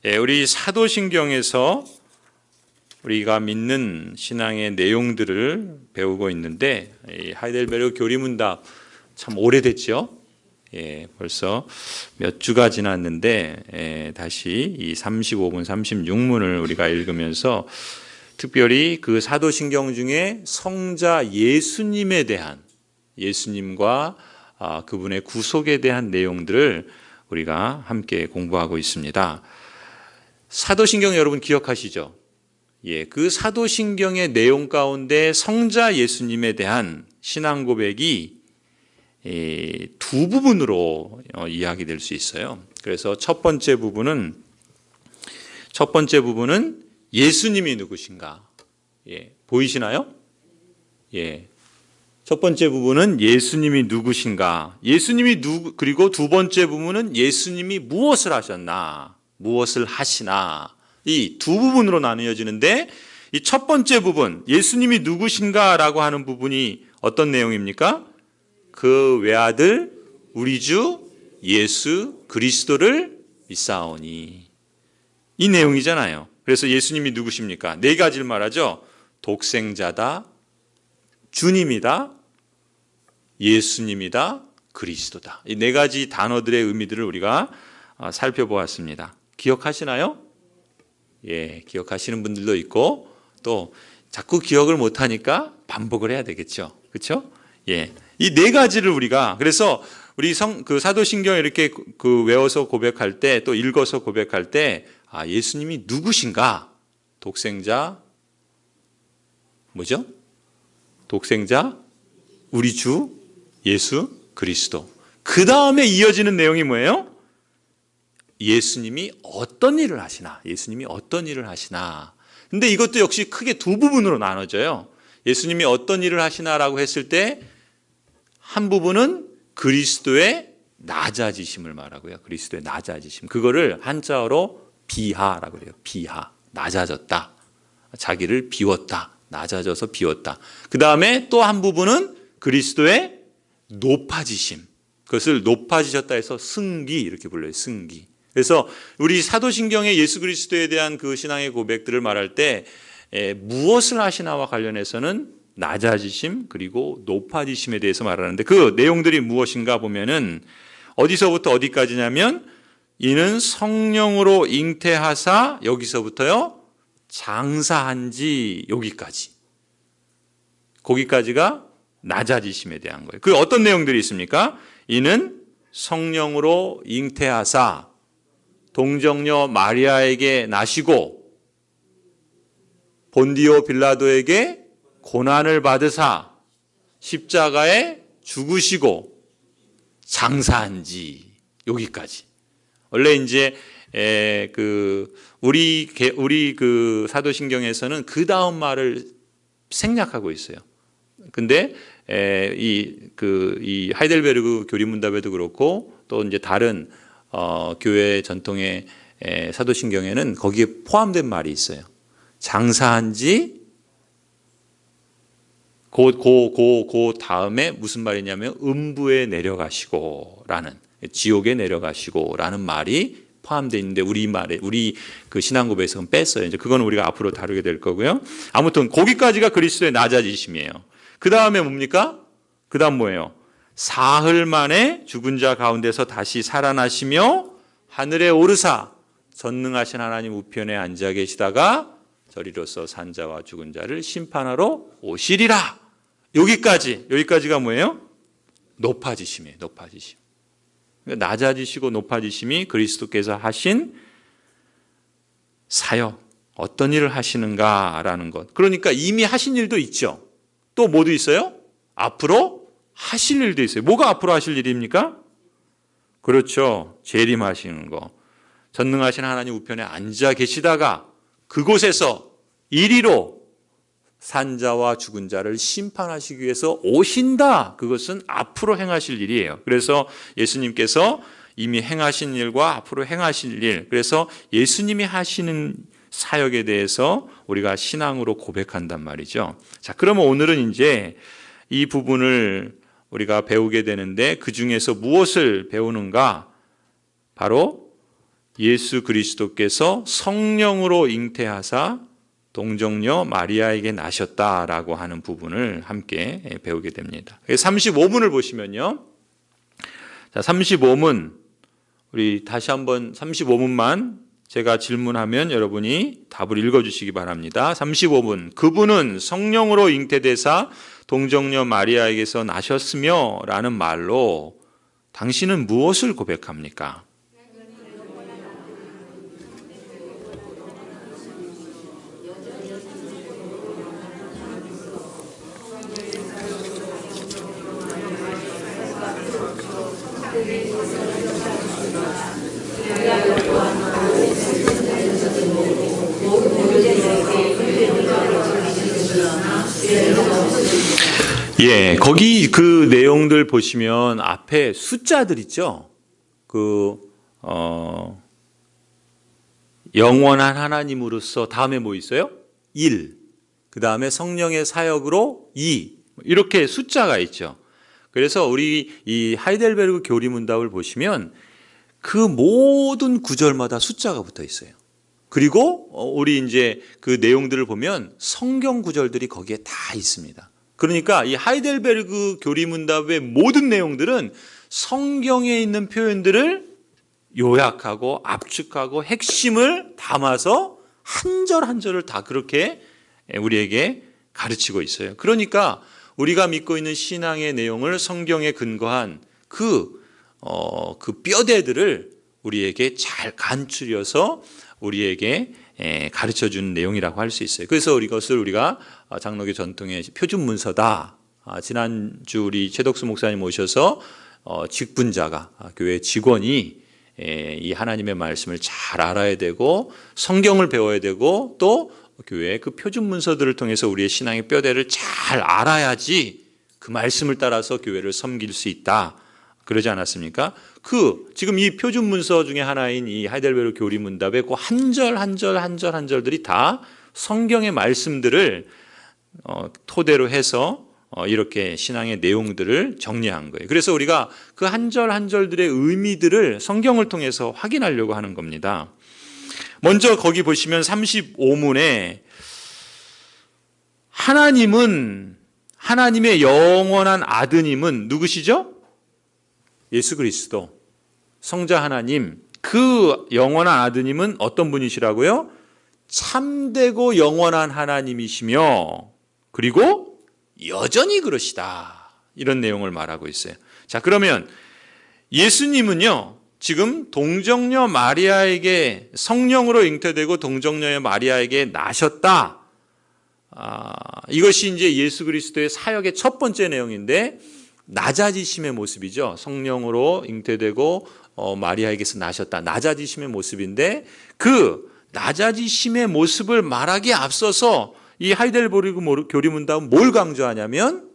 우리 사도신경에서 우리가 믿는 신앙의 내용들을 배우고 있는데, 하이델베르그 교리문답 참 오래됐죠. 벌써 몇 주가 지났는데 다시 이 35문, 36문을 우리가 읽으면서 특별히 그 사도신경 중에 성자 예수님에 대한, 예수님과 그분의 구속에 대한 내용들을 우리가 함께 공부하고 있습니다. 사도신경 여러분 기억하시죠? 그 사도신경의 내용 가운데 성자 예수님에 대한 신앙 고백이 두 부분으로 이야기될 수 있어요. 그래서 첫 번째 부분은 예수님이 누구신가? 보이시나요? 첫 번째 부분은 예수님이 누구신가? 그리고 두 번째 부분은 예수님이 무엇을 하셨나? 무엇을 하시나? 이 두 부분으로 나누어지는데, 이 첫 번째 부분, 예수님이 누구신가라고 하는 부분이 어떤 내용입니까? 그 외아들 우리 주 예수 그리스도를 믿사오니, 이 내용이잖아요. 그래서 예수님이 누구십니까? 네 가지를 말하죠. 독생자다, 주님이다, 예수님이다, 그리스도다. 이 네 가지 단어들의 의미들을 우리가 살펴보았습니다. 기억하시나요? 기억하시는 분들도 있고, 또 자꾸 기억을 못하니까 반복을 해야 되겠죠. 그렇죠? 이 네 가지를 우리가, 그래서 우리 그 사도신경 이렇게 외워서 고백할 때, 또 읽어서 고백할 때, 예수님이 누구신가? 독생자, 뭐죠? 독생자, 우리 주 예수 그리스도. 그 다음에 이어지는 내용이 뭐예요? 예수님이 어떤 일을 하시나? 예수님이 어떤 일을 하시나? 근데 이것도 역시 크게 두 부분으로 나눠져요. 예수님이 어떤 일을 하시나라고 했을 때 한 부분은 그리스도의 낮아지심을 말하고요. 그리스도의 낮아지심. 그거를 한자어로 비하라고 그래요. 비하. 낮아졌다. 자기를 비웠다. 낮아져서 비웠다. 그 다음에 또 한 부분은 그리스도의 높아지심. 그것을 높아지셨다 해서 승기 이렇게 불러요. 승기. 그래서 우리 사도신경의 예수 그리스도에 대한 그 신앙의 고백들을 말할 때 무엇을 하시나와 관련해서는 낮아지심 그리고 높아지심에 대해서 말하는데, 그 내용들이 무엇인가 보면은 어디서부터 어디까지냐면, 이는 성령으로 잉태하사, 여기서부터요 장사한지 여기까지, 거기까지가 낮아지심에 대한 거예요. 그 어떤 내용들이 있습니까? 이는 성령으로 잉태하사 동정녀 마리아에게 나시고 본디오 빌라도에게 고난을 받으사 십자가에 죽으시고 장사한지 여기까지. 원래 이제 우리 그 사도신경에서는 그 다음 말을 생략하고 있어요. 근데 이 하이델베르그 교리문답에도 그렇고, 또 이제 다른 교회 전통의 사도신경에는 거기에 포함된 말이 있어요. 장사한지 그 다음에 무슨 말이냐면 음부에 내려가시고라는, 지옥에 내려가시고라는 말이 포함되어 있는데, 우리 그 신앙고백에서는 뺐어요. 이제 그건 우리가 앞으로 다루게 될 거고요. 아무튼 거기까지가 그리스도의 낮아지심이에요. 그 다음에 뭡니까? 그 다음 뭐예요? 사흘 만에 죽은 자 가운데서 다시 살아나시며 하늘에 오르사 전능하신 하나님 우편에 앉아 계시다가 저리로서 산 자와 죽은 자를 심판하러 오시리라. 여기까지가 뭐예요? 높아지심이에요. 높아지심. 낮아지시고 높아지심이 그리스도께서 하신 사역, 어떤 일을 하시는가라는 것. 그러니까 이미 하신 일도 있죠. 또 뭐도 있어요? 앞으로 하실 일도 있어요. 뭐가 앞으로 하실 일입니까? 그렇죠. 재림하시는 거. 전능하신 하나님 우편에 앉아 계시다가 그곳에서 이리로 산자와 죽은 자를 심판하시기 위해서 오신다. 그것은 앞으로 행하실 일이에요. 그래서 예수님께서 이미 행하신 일과 앞으로 행하실 일, 그래서 예수님이 하시는 사역에 대해서 우리가 신앙으로 고백한단 말이죠. 자, 그러면 오늘은 이제 이 부분을 우리가 배우게 되는데, 그 중에서 무엇을 배우는가? 바로 예수 그리스도께서 성령으로 잉태하사 동정녀 마리아에게 나셨다라고 하는 부분을 함께 배우게 됩니다. 35문을 보시면요. 자, 35문 우리 다시 한번 35문만 제가 질문하면 여러분이 답을 읽어주시기 바랍니다. 35문 그분은 성령으로 잉태되사 동정녀 마리아에게서 나셨으며 라는 말로 당신은 무엇을 고백합니까? 예, 거기 그 내용들 보시면 앞에 숫자들 있죠. 영원한 하나님으로서 다음에 뭐 있어요? 1. 그 다음에 성령의 사역으로 2. 이렇게 숫자가 있죠. 그래서 우리 이 하이델베르그 교리문답을 보시면 그 모든 구절마다 숫자가 붙어 있어요. 그리고 우리 이제 그 내용들을 보면 성경 구절들이 거기에 다 있습니다. 그러니까 이 하이델베르그 교리문답의 모든 내용들은 성경에 있는 표현들을 요약하고 압축하고 핵심을 담아서 한 절 한 절을 다 그렇게 우리에게 가르치고 있어요. 그러니까 우리가 믿고 있는 신앙의 내용을 성경에 근거한 그 뼈대들을 우리에게 잘 간추려서 우리에게 가르쳐 주는 내용이라고 할 수 있어요. 그래서 이것을 우리가 장로교 전통의 표준 문서다. 지난주 우리 최덕수 목사님 오셔서 직분자가 교회 직원이 이 하나님의 말씀을 잘 알아야 되고 성경을 배워야 되고 또 교회의 그 표준 문서들을 통해서 우리의 신앙의 뼈대를 잘 알아야지 그 말씀을 따라서 교회를 섬길 수 있다. 그러지 않았습니까? 지금 이 표준 문서 중에 하나인 이 하이델베르그 교리문답의 그 한 절 한 절 한 절 한 절들이 다 성경의 말씀들을 토대로 해서 이렇게 신앙의 내용들을 정리한 거예요. 그래서 우리가 그 한 절 한 절들의 의미들을 성경을 통해서 확인하려고 하는 겁니다. 먼저 거기 보시면 35문에 하나님의 영원한 아드님은 누구시죠? 예수 그리스도, 성자 하나님, 그 영원한 아드님은 어떤 분이시라고요? 참되고 영원한 하나님이시며 그리고 여전히 그러시다. 이런 내용을 말하고 있어요. 자, 그러면 예수님은요, 지금 동정녀 마리아에게 성령으로 잉태되고 동정녀 마리아에게 나셨다. 이것이 이제 예수 그리스도의 사역의 첫 번째 내용인데 낮아지심의 모습이죠. 성령으로 잉태되고 마리아에게서 나셨다. 낮아지심의 모습인데 그 낮아지심의 모습을 말하기에 앞서서 이 하이델베르그 교리문답은 뭘 강조하냐면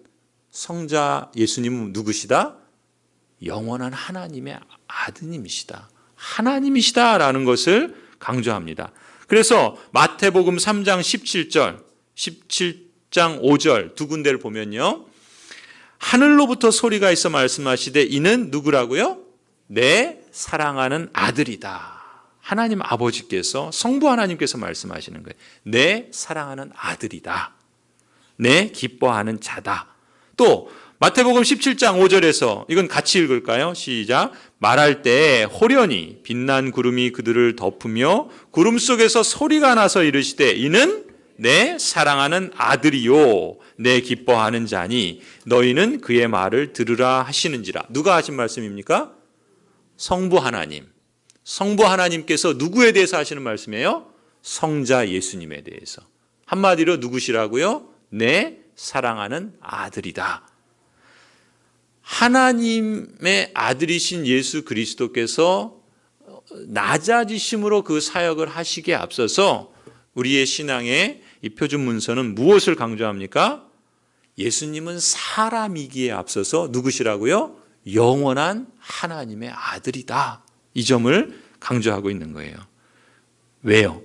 성자 예수님은 누구시다? 영원한 하나님의 아드님이시다. 하나님이시다라는 것을 강조합니다. 그래서 마태복음 3장 17절, 17장 5절 두 군데를 보면요. 하늘로부터 소리가 있어 말씀하시되 이는 누구라고요? 내 사랑하는 아들이다. 하나님 아버지께서 성부 하나님께서 말씀하시는 거예요. 내 사랑하는 아들이다. 내 기뻐하는 자다. 또 마태복음 17장 5절에서 이건 같이 읽을까요? 시작. 말할 때 호련히 빛난 구름이 그들을 덮으며 구름 속에서 소리가 나서 이르시되 이는 내 사랑하는 아들이요 내 기뻐하는 자니 너희는 그의 말을 들으라 하시는지라. 누가 하신 말씀입니까? 성부 하나님. 성부 하나님께서 누구에 대해서 하시는 말씀이에요? 성자 예수님에 대해서. 한마디로 누구시라고요? 내 사랑하는 아들이다. 하나님의 아들이신 예수 그리스도께서 낮아지심으로 그 사역을 하시기에 앞서서 우리의 신앙의 이 표준 문서는 무엇을 강조합니까? 예수님은 사람이기에 앞서서 누구시라고요? 영원한 하나님의 아들이다. 이 점을 강조하고 있는 거예요. 왜요?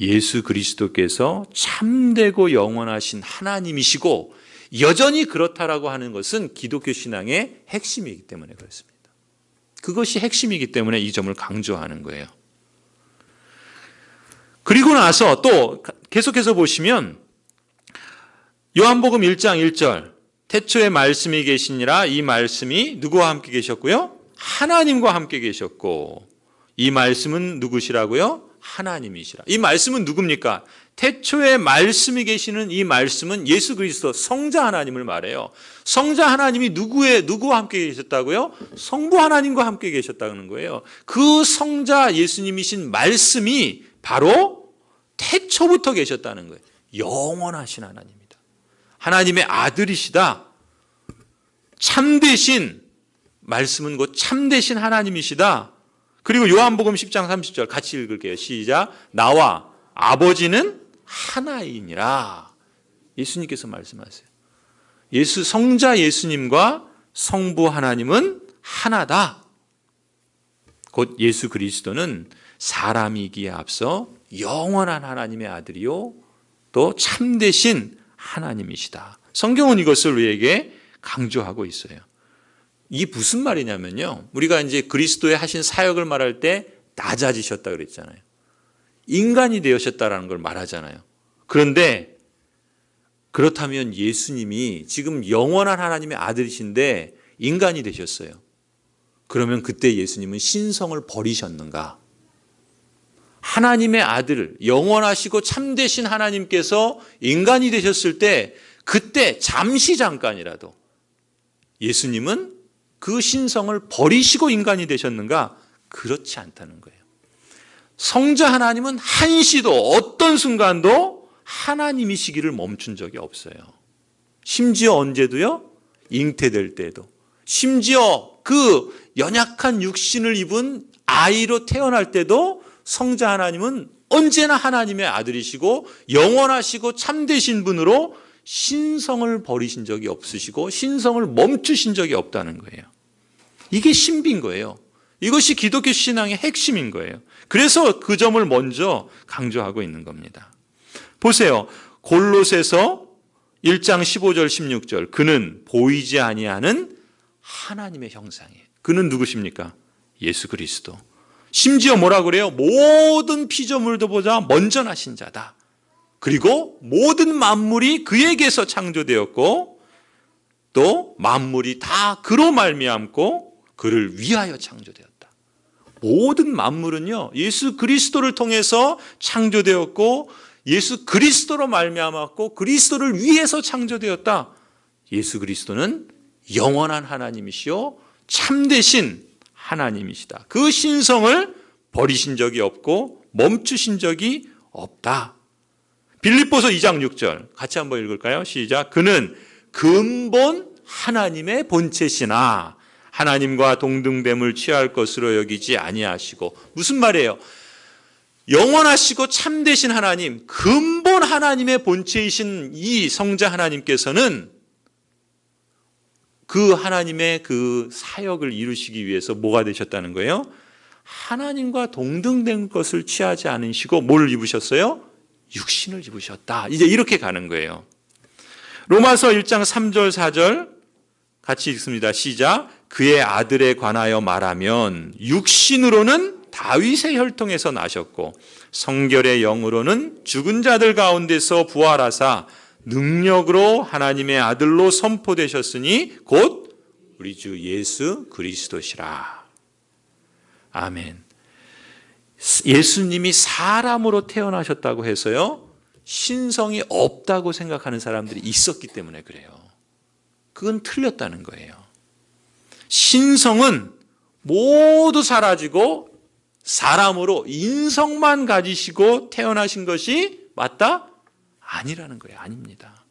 예수 그리스도께서 참되고 영원하신 하나님이시고 여전히 그렇다라고 하는 것은 기독교 신앙의 핵심이기 때문에 그렇습니다. 그것이 핵심이기 때문에 이 점을 강조하는 거예요. 그리고 나서 또 계속해서 보시면 요한복음 1장 1절 태초에 말씀이 계시니라 이 말씀이 누구와 함께 계셨고요? 하나님과 함께 계셨고 이 말씀은 누구시라고요? 하나님이시라. 이 말씀은 누굽니까? 태초에 말씀이 계시는 이 말씀은 예수 그리스도 성자 하나님을 말해요. 성자 하나님이 누구와 함께 계셨다고요? 성부 하나님과 함께 계셨다는 거예요. 그 성자 예수님이신 말씀이 바로 태초부터 계셨다는 거예요. 영원하신 하나님입니다. 하나님의 아들이시다. 참되신 말씀은 곧 참되신 하나님이시다. 그리고 요한복음 10장 30절 같이 읽을게요. 시작. 나와 아버지는 하나이니라. 예수님께서 말씀하세요. 성자 예수님과 성부 하나님은 하나다. 곧 예수 그리스도는 사람이기에 앞서 영원한 하나님의 아들이요 또 참되신 하나님이시다. 성경은 이것을 우리에게 강조하고 있어요. 이게 무슨 말이냐면요. 우리가 이제 그리스도의 하신 사역을 말할 때 낮아지셨다 그랬잖아요. 인간이 되셨다라는 걸 말하잖아요. 그런데 그렇다면 예수님이 지금 영원한 하나님의 아들이신데 인간이 되셨어요. 그러면 그때 예수님은 신성을 버리셨는가? 하나님의 아들, 영원하시고 참되신 하나님께서 인간이 되셨을 때 그때 잠깐이라도 예수님은 그 신성을 버리시고 인간이 되셨는가? 그렇지 않다는 거예요. 성자 하나님은 한시도 어떤 순간도 하나님이시기를 멈춘 적이 없어요. 심지어 언제도요? 잉태될 때도. 심지어 그 연약한 육신을 입은 아이로 태어날 때도 성자 하나님은 언제나 하나님의 아들이시고 영원하시고 참되신 분으로 신성을 버리신 적이 없으시고 신성을 멈추신 적이 없다는 거예요. 이게 신비인 거예요. 이것이 기독교 신앙의 핵심인 거예요. 그래서 그 점을 먼저 강조하고 있는 겁니다. 보세요. 골로새서 1장 15절 16절 그는 보이지 아니하는 하나님의 형상이에요. 그는 누구십니까? 예수 그리스도. 심지어 뭐라 그래요? 모든 피조물들보다 먼저 나신 자다. 그리고 모든 만물이 그에게서 창조되었고 또 만물이 다 그로 말미암고 그를 위하여 창조되었다. 모든 만물은요. 예수 그리스도를 통해서 창조되었고 예수 그리스도로 말미암았고 그리스도를 위해서 창조되었다. 예수 그리스도는 영원한 하나님이시요 참되신 하나님이시다. 그 신성을 버리신 적이 없고 멈추신 적이 없다. 빌립보서 2장 6절 같이 한번 읽을까요? 시작. 그는 근본 하나님의 본체시나 하나님과 동등됨을 취할 것으로 여기지 아니하시고 무슨 말이에요? 영원하시고 참되신 하나님, 근본 하나님의 본체이신 이 성자 하나님께서는 그 하나님의 그 사역을 이루시기 위해서 뭐가 되셨다는 거예요? 하나님과 동등된 것을 취하지 않으시고 뭘 입으셨어요? 육신을 입으셨다. 이제 이렇게 가는 거예요. 로마서 1장 3절 4절 같이 읽습니다. 시작. 그의 아들에 관하여 말하면 육신으로는 다윗의 혈통에서 나셨고 성결의 영으로는 죽은 자들 가운데서 부활하사 능력으로 하나님의 아들로 선포되셨으니 곧 우리 주 예수 그리스도시라. 아멘. 예수님이 사람으로 태어나셨다고 해서요 신성이 없다고 생각하는 사람들이 있었기 때문에 그래요. 그건 틀렸다는 거예요. 신성은 모두 사라지고 사람으로 인성만 가지시고 태어나신 것이 맞다? 아니라는 거예요. 아닙니다.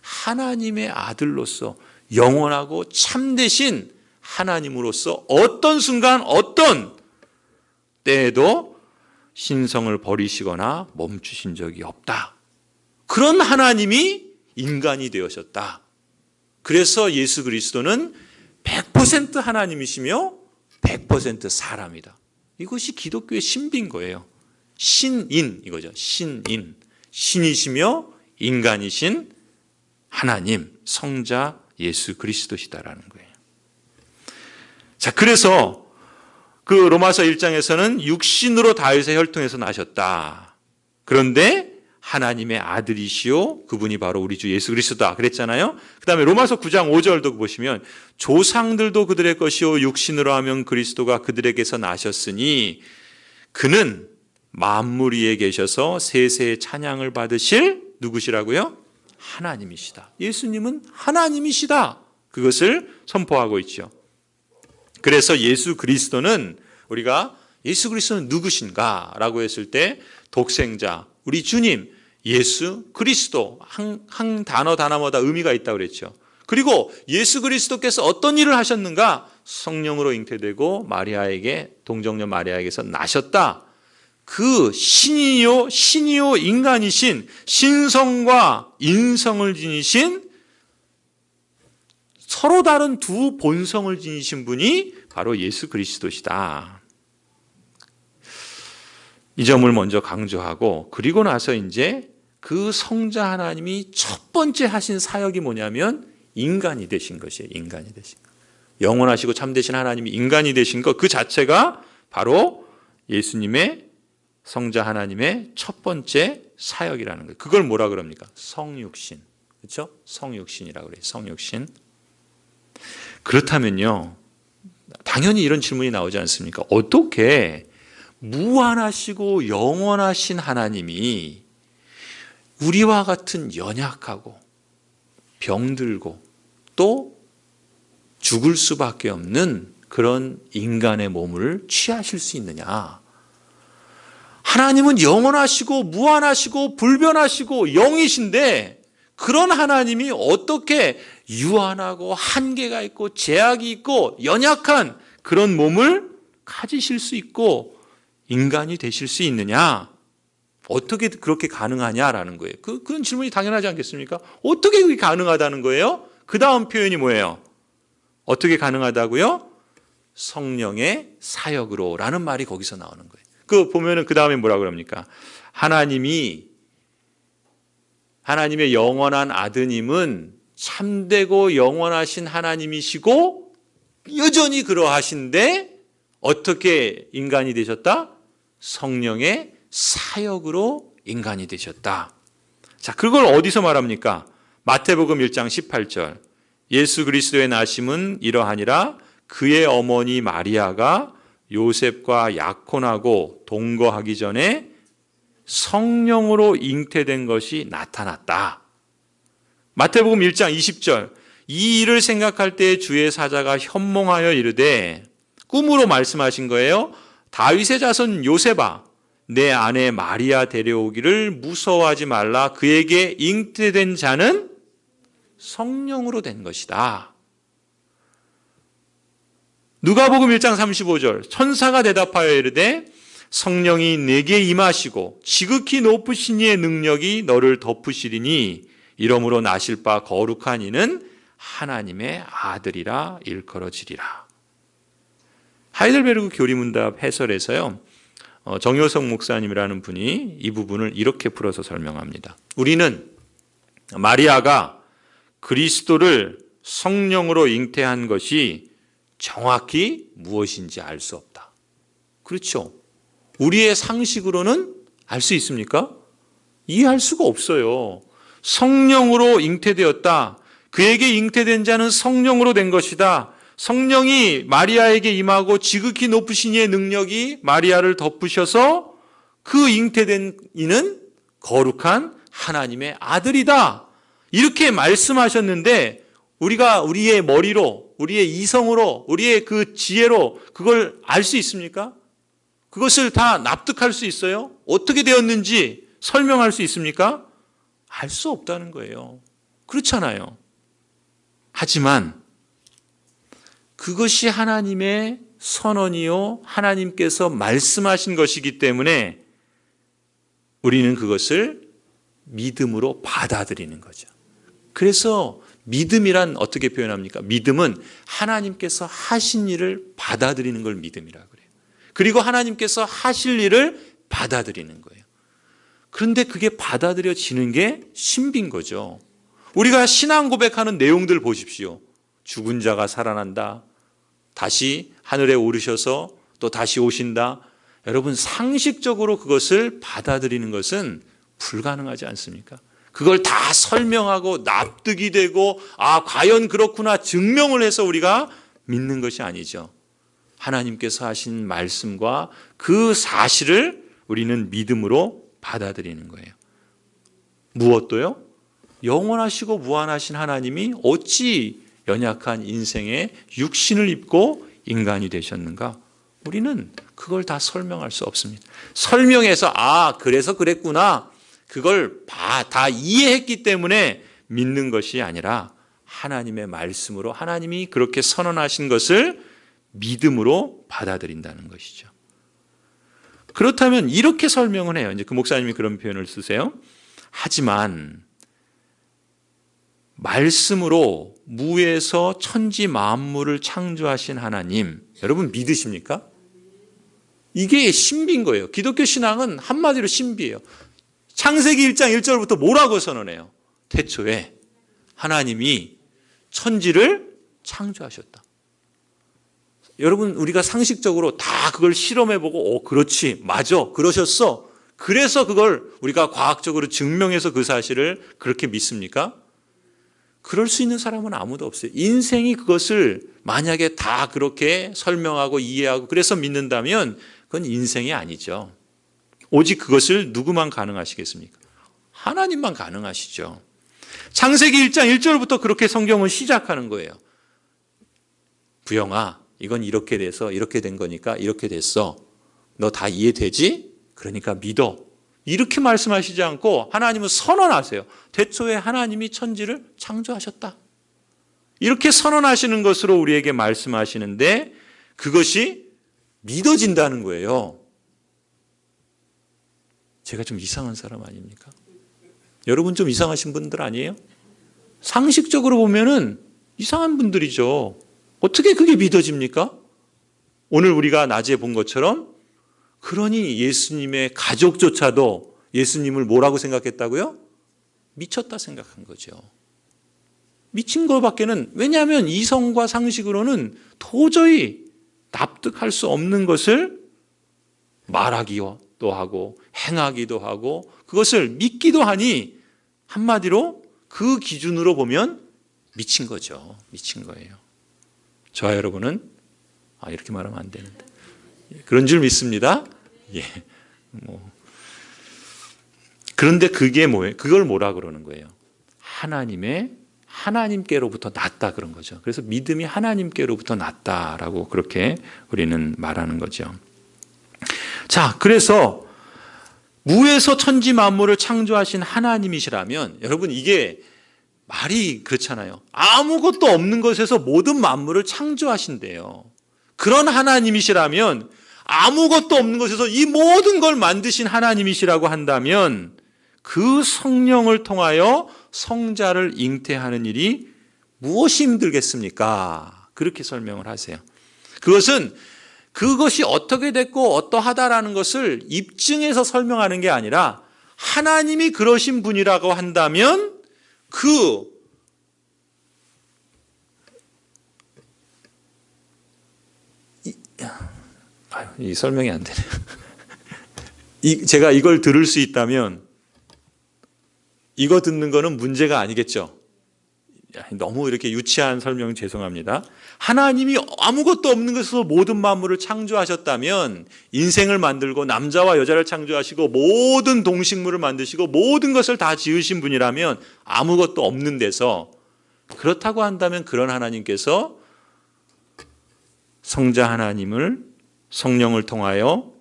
하나님의 아들로서 영원하고 참되신 하나님으로서 어떤 순간 어떤 때에도 신성을 버리시거나 멈추신 적이 없다. 그런 하나님이 인간이 되어셨다. 그래서 예수 그리스도는 100% 하나님이시며 100% 사람이다. 이것이 기독교의 신비인 거예요. 신인 이거죠. 신인. 신이시며 인간이신 하나님, 성자 예수 그리스도시다라는 거예요. 자, 그래서 그 로마서 1장에서는 육신으로 다윗의 혈통에서 나셨다. 그런데 하나님의 아들이시오. 그분이 바로 우리 주 예수 그리스도다. 그랬잖아요. 그 다음에 로마서 9장 5절도 보시면 조상들도 그들의 것이요 육신으로 하면 그리스도가 그들에게서 나셨으니 그는 만물 위에 계셔서 세세의 찬양을 받으실 누구시라고요? 하나님이시다. 예수님은 하나님이시다. 그것을 선포하고 있죠. 그래서 예수 그리스도는 우리가 예수 그리스도는 누구신가? 라고 했을 때 독생자, 우리 주님, 예수 그리스도 한 단어 단어마다 의미가 있다고 그랬죠. 그리고 예수 그리스도께서 어떤 일을 하셨는가? 성령으로 잉태되고 마리아에게 동정녀 마리아에게서 나셨다. 그 신이요 인간이신 신성과 인성을 지니신 서로 다른 두 본성을 지니신 분이 바로 예수 그리스도시다. 이 점을 먼저 강조하고 그리고 나서 이제 그 성자 하나님이 첫 번째 하신 사역이 뭐냐면 인간이 되신 것이에요. 인간이 되신 것. 영원하시고 참되신 하나님이 인간이 되신 것 그 자체가 바로 예수님의 성자 하나님의 첫 번째 사역이라는 거예요. 그걸 뭐라 그럽니까? 성육신. 그렇죠? 성육신이라고 그래요. 성육신. 그렇다면요. 당연히 이런 질문이 나오지 않습니까? 어떻게 무한하시고 영원하신 하나님이 우리와 같은 연약하고 병들고 또 죽을 수밖에 없는 그런 인간의 몸을 취하실 수 있느냐? 하나님은 영원하시고 무한하시고 불변하시고 영이신데 그런 하나님이 어떻게 유한하고 한계가 있고 제약이 있고 연약한 그런 몸을 가지실 수 있고 인간이 되실 수 있느냐? 어떻게 그렇게 가능하냐라는 거예요. 그런 질문이 당연하지 않겠습니까? 어떻게 그게 가능하다는 거예요? 그 다음 표현이 뭐예요? 어떻게 가능하다고요? 성령의 사역으로 라는 말이 거기서 나오는 거예요. 그 보면은 그 다음에 뭐라 그럽니까? 하나님의 영원한 아드님은 참되고 영원하신 하나님이시고 여전히 그러하신데 어떻게 인간이 되셨다? 성령의 사역으로 인간이 되셨다. 자, 그걸 어디서 말합니까? 마태복음 1장 18절. 예수 그리스도의 나심은 이러하니라 그의 어머니 마리아가 요셉과 약혼하고 동거하기 전에 성령으로 잉태된 것이 나타났다. 마태복음 1장 20절. 이 일을 생각할 때 주의 사자가 현몽하여 이르되 꿈으로 말씀하신 거예요. 다윗의 자손 요셉아 내 아내 마리아 데려오기를 무서워하지 말라. 그에게 잉태된 자는 성령으로 된 것이다. 누가복음 1장 35절. 천사가 대답하여 이르되 성령이 내게 임하시고 지극히 높으신 이의 능력이 너를 덮으시리니 이러므로 나실 바 거룩한 이는 하나님의 아들이라 일컬어지리라. 하이델베르그 교리문답 해설에서요. 정효성 목사님이라는 분이 이 부분을 이렇게 풀어서 설명합니다. 우리는 마리아가 그리스도를 성령으로 잉태한 것이 정확히 무엇인지 알 수 없다. 그렇죠. 우리의 상식으로는 알 수 있습니까? 이해할 수가 없어요. 성령으로 잉태되었다. 그에게 잉태된 자는 성령으로 된 것이다. 성령이 마리아에게 임하고 지극히 높으신 이의 능력이 마리아를 덮으셔서 그 잉태된 이는 거룩한 하나님의 아들이다. 이렇게 말씀하셨는데 우리가 우리의 머리로, 우리의 이성으로, 우리의 그 지혜로 그걸 알 수 있습니까? 그것을 다 납득할 수 있어요? 어떻게 되었는지 설명할 수 있습니까? 알 수 없다는 거예요. 그렇잖아요. 하지만 그것이 하나님의 선언이요, 하나님께서 말씀하신 것이기 때문에 우리는 그것을 믿음으로 받아들이는 거죠. 그래서 믿음이란 어떻게 표현합니까? 믿음은 하나님께서 하신 일을 받아들이는 걸 믿음이라고 그래요. 그리고 하나님께서 하실 일을 받아들이는 거예요. 그런데 그게 받아들여지는 게 신비인 거죠. 우리가 신앙 고백하는 내용들 보십시오. 죽은 자가 살아난다. 다시 하늘에 오르셔서 또 다시 오신다. 여러분, 상식적으로 그것을 받아들이는 것은 불가능하지 않습니까? 그걸 다 설명하고 납득이 되고 과연 그렇구나 증명을 해서 우리가 믿는 것이 아니죠. 하나님께서 하신 말씀과 그 사실을 우리는 믿음으로 받아들이는 거예요. 무엇도요? 영원하시고 무한하신 하나님이 어찌 연약한 인생에 육신을 입고 인간이 되셨는가? 우리는 그걸 다 설명할 수 없습니다. 설명해서 그래서 그랬구나. 그걸 다 이해했기 때문에 믿는 것이 아니라 하나님의 말씀으로 하나님이 그렇게 선언하신 것을 믿음으로 받아들인다는 것이죠. 그렇다면 이렇게 설명을 해요. 이제 그 목사님이 그런 표현을 쓰세요. 하지만 말씀으로 무에서 천지 만물을 창조하신 하나님, 여러분 믿으십니까? 이게 신비인 거예요. 기독교 신앙은 한마디로 신비예요. 창세기 1장 1절부터 뭐라고 선언해요? 태초에 하나님이 천지를 창조하셨다. 여러분, 우리가 상식적으로 다 그걸 실험해보고 그렇지, 맞아, 그러셨어. 그래서 그걸 우리가 과학적으로 증명해서 그 사실을 그렇게 믿습니까? 그럴 수 있는 사람은 아무도 없어요. 인생이 그것을 만약에 다 그렇게 설명하고 이해하고 그래서 믿는다면 그건 인생이 아니죠. 오직 그것을 누구만 가능하시겠습니까? 하나님만 가능하시죠. 창세기 1장 1절부터 그렇게 성경은 시작하는 거예요. 부영아, 이건 이렇게 돼서 이렇게 된 거니까 이렇게 됐어. 너 다 이해되지? 그러니까 믿어. 이렇게 말씀하시지 않고 하나님은 선언하세요. 태초에 하나님이 천지를 창조하셨다. 이렇게 선언하시는 것으로 우리에게 말씀하시는데 그것이 믿어진다는 거예요. 제가 좀 이상한 사람 아닙니까? 여러분 좀 이상하신 분들 아니에요? 상식적으로 보면은 이상한 분들이죠. 어떻게 그게 믿어집니까? 오늘 우리가 낮에 본 것처럼 그러니 예수님의 가족조차도 예수님을 뭐라고 생각했다고요? 미쳤다 생각한 거죠. 미친 것밖에는, 왜냐하면 이성과 상식으로는 도저히 납득할 수 없는 것을 말하기도 하고 행하기도 하고 그것을 믿기도 하니 한마디로 그 기준으로 보면 미친 거죠. 미친 거예요. 저와 여러분은 이렇게 말하면 안 되는데 그런 줄 믿습니다. 예. 그런데 그게 뭐예요? 그걸 뭐라 그러는 거예요? 하나님께로부터 났다 그런 거죠. 그래서 믿음이 하나님께로부터 났다라고 그렇게 우리는 말하는 거죠. 자, 그래서 무에서 천지 만물을 창조하신 하나님이시라면 여러분 이게 말이 그렇잖아요. 아무것도 없는 것에서 모든 만물을 창조하신대요. 그런 하나님이시라면 아무것도 없는 것에서 이 모든 걸 만드신 하나님이시라고 한다면 그 성령을 통하여 성자를 잉태하는 일이 무엇이 힘들겠습니까? 그렇게 설명을 하세요. 그것이 어떻게 됐고 어떠하다라는 것을 입증해서 설명하는 게 아니라 하나님이 그러신 분이라고 한다면 이 설명이 안 되네요. 제가 이걸 들을 수 있다면 이거 듣는 거는 문제가 아니겠죠. 너무 이렇게 유치한 설명 죄송합니다. 하나님이 아무것도 없는 것에서 모든 만물을 창조하셨다면 인생을 만들고 남자와 여자를 창조하시고 모든 동식물을 만드시고 모든 것을 다 지으신 분이라면 아무것도 없는 데서 그렇다고 한다면 그런 하나님께서 성자 하나님을 성령을 통하여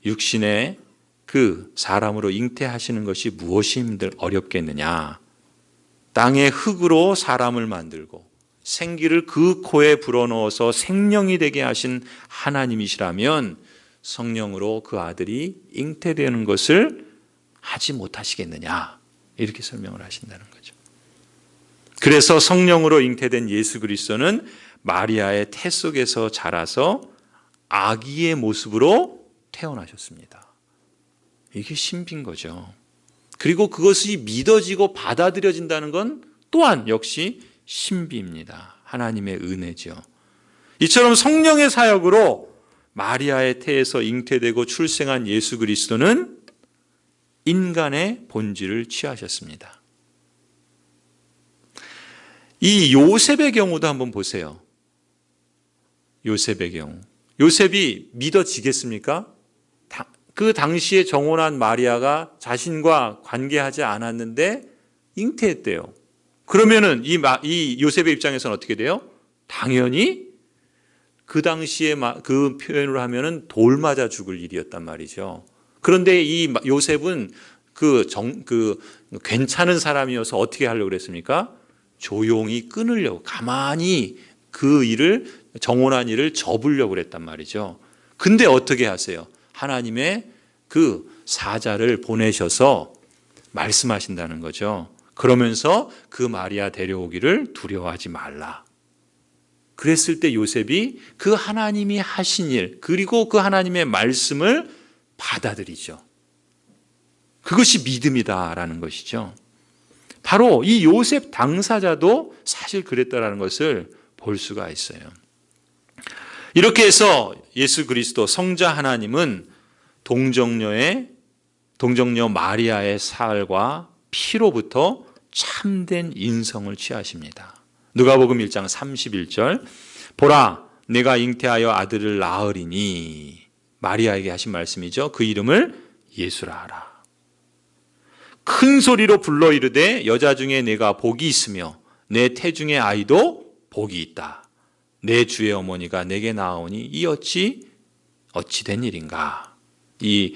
육신의 그 사람으로 잉태하시는 것이 무엇이 어렵겠느냐. 땅의 흙으로 사람을 만들고 생기를 그 코에 불어넣어서 생명이 되게 하신 하나님이시라면 성령으로 그 아들이 잉태되는 것을 하지 못하시겠느냐. 이렇게 설명을 하신다는 거죠. 그래서 성령으로 잉태된 예수 그리스도는 마리아의 태 속에서 자라서 아기의 모습으로 태어나셨습니다. 이게 신비인 거죠. 그리고 그것이 믿어지고 받아들여진다는 건 또한 역시 신비입니다. 하나님의 은혜죠. 이처럼 성령의 사역으로 마리아의 태에서 잉태되고 출생한 예수 그리스도는 인간의 본질을 취하셨습니다. 이 요셉의 경우도 한번 보세요. 요셉의 경우. 요셉이 믿어지겠습니까? 그 당시에 정혼한 마리아가 자신과 관계하지 않았는데 잉태했대요. 그러면은 이 요셉의 입장에서는 어떻게 돼요? 당연히 그 당시에 그 표현으로 하면은 돌 맞아 죽을 일이었단 말이죠. 그런데 이 요셉은 그 괜찮은 사람이어서 어떻게 하려고 그랬습니까? 조용히 끊으려고, 가만히 그 일을, 정혼한 일을 접으려고 그랬단 말이죠. 근데 어떻게 하세요? 하나님의 그 사자를 보내셔서 말씀하신다는 거죠. 그러면서 그 마리아 데려오기를 두려워하지 말라. 그랬을 때 요셉이 그 하나님이 하신 일, 그리고 그 하나님의 말씀을 받아들이죠. 그것이 믿음이다라는 것이죠. 바로 이 요셉 당사자도 사실 그랬다라는 것을 볼 수가 있어요. 이렇게 해서 예수 그리스도 성자 하나님은 동정녀 마리아의 살과 피로부터 참된 인성을 취하십니다. 누가복음 1장 31절, 보라 내가 잉태하여 아들을 낳으리니, 마리아에게 하신 말씀이죠. 그 이름을 예수라 하라. 큰 소리로 불러 이르되 여자 중에 내가 복이 있으며 내 태중의 아이도 복이 있다. 내 주의 어머니가 내게 나오니 이 어찌 된 일인가. 이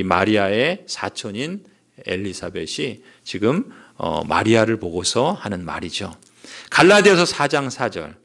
마리아의 사촌인 엘리사벳이 지금 마리아를 보고서 하는 말이죠. 갈라디아서 4장 4절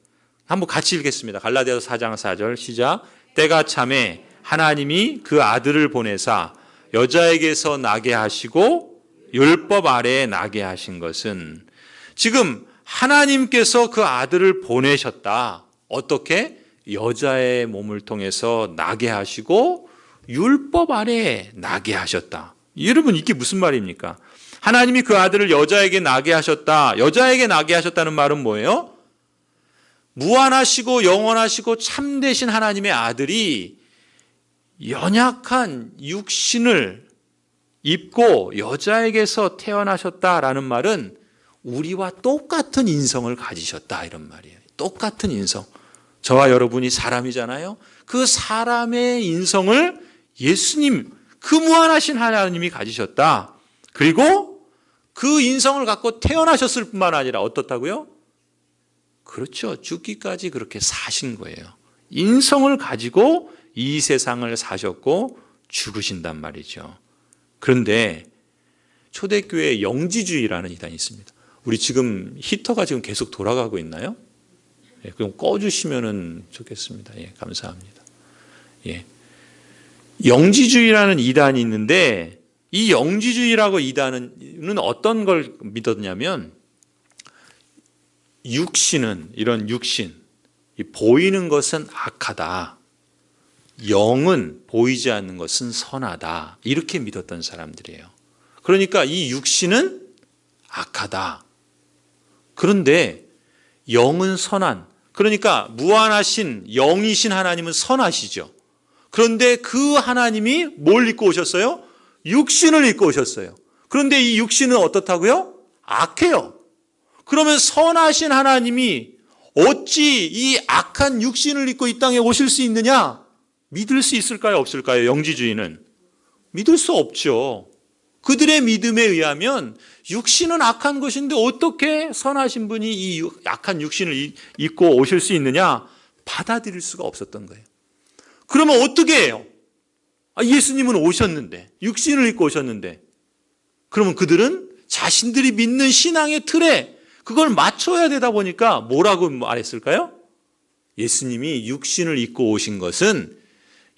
한번 같이 읽겠습니다. 갈라디아서 4장 4절 시작. 때가 참에 하나님이 그 아들을 보내사 여자에게서 나게 하시고 율법 아래에 나게 하신 것은, 지금 하나님께서 그 아들을 보내셨다. 어떻게? 여자의 몸을 통해서 나게 하시고 율법 아래에 나게 하셨다. 여러분 이게 무슨 말입니까? 하나님이 그 아들을 여자에게 나게 하셨다. 여자에게 나게 하셨다는 말은 뭐예요? 무한하시고 영원하시고 참되신 하나님의 아들이 연약한 육신을 입고 여자에게서 태어나셨다라는 말은 우리와 똑같은 인성을 가지셨다 이런 말이에요. 똑같은 인성. 저와 여러분이 사람이잖아요. 그 사람의 인성을 예수님, 그 무한하신 하나님이 가지셨다. 그리고 그 인성을 갖고 태어나셨을 뿐만 아니라 어떻다고요? 그렇죠. 죽기까지 그렇게 사신 거예요. 인성을 가지고 이 세상을 사셨고 죽으신단 말이죠. 그런데 초대교회 영지주의라는 이단이 있습니다. 우리 지금 히터가 지금 계속 돌아가고 있나요? 예, 그럼 꺼주시면 좋겠습니다. 예, 감사합니다. 예. 영지주의라는 이단이 있는데, 이 영지주의라고 이단은 어떤 걸 믿었냐면, 이런 육신, 보이는 것은 악하다. 영은 보이지 않는 것은 선하다. 이렇게 믿었던 사람들이에요. 그러니까 이 육신은 악하다. 그런데 영은 선한, 그러니까 무한하신 영이신 하나님은 선하시죠. 그런데 그 하나님이 뭘 입고 오셨어요? 육신을 입고 오셨어요. 그런데 이 육신은 어떻다고요? 악해요. 그러면 선하신 하나님이 어찌 이 악한 육신을 입고 이 땅에 오실 수 있느냐? 믿을 수 있을까요? 없을까요? 영지주의는 믿을 수 없죠. 그들의 믿음에 의하면 육신은 악한 것인데 어떻게 선하신 분이 이 악한 육신을 입고 오실 수 있느냐? 받아들일 수가 없었던 거예요. 그러면 어떻게 해요? 예수님은 오셨는데, 육신을 입고 오셨는데, 그러면 그들은 자신들이 믿는 신앙의 틀에 그걸 맞춰야 되다 보니까 뭐라고 말했을까요? 예수님이 육신을 입고 오신 것은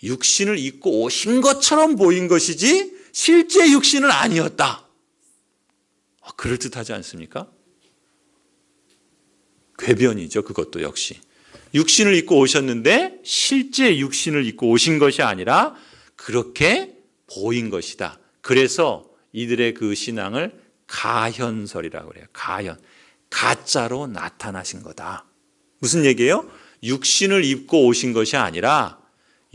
육신을 입고 오신 것처럼 보인 것이지 실제 육신은 아니었다. 그럴듯하지 않습니까? 궤변이죠. 그것도 역시. 육신을 입고 오셨는데 실제 육신을 입고 오신 것이 아니라 그렇게 보인 것이다. 그래서 이들의 그 신앙을 가현설이라고 그래요. 가현. 가짜로 나타나신 거다. 무슨 얘기예요? 육신을 입고 오신 것이 아니라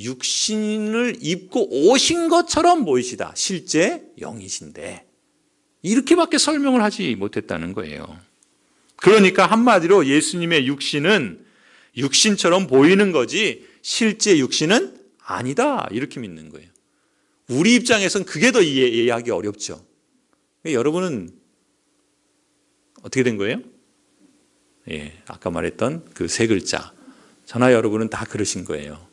육신을 입고 오신 것처럼 보이시다. 실제 영이신데. 이렇게밖에 설명을 하지 못했다는 거예요. 그러니까 한마디로 예수님의 육신은 육신처럼 보이는 거지 실제 육신은 아니다. 이렇게 믿는 거예요. 우리 입장에선 그게 더 이해하기 어렵죠. 여러분은 어떻게 된 거예요? 예, 아까 말했던 그 세 글자. 저나 여러분은 다 그러신 거예요.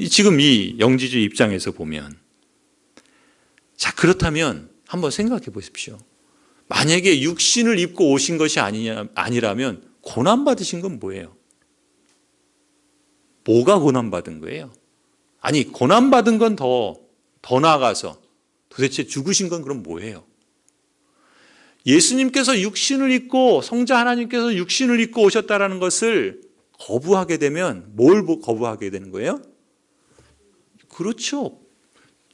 지금 이 영지주 입장에서 보면. 자, 그렇다면 한번 생각해 보십시오. 만약에 육신을 입고 오신 것이 아니라면 고난받으신 건 뭐예요? 뭐가 고난받은 거예요? 아니, 고난받은 건 더 나아가서 도대체 죽으신 건 그럼 뭐예요? 예수님께서 육신을 입고 성자 하나님께서 육신을 입고 오셨다라는 것을 거부하게 되면 뭘 거부하게 되는 거예요? 그렇죠.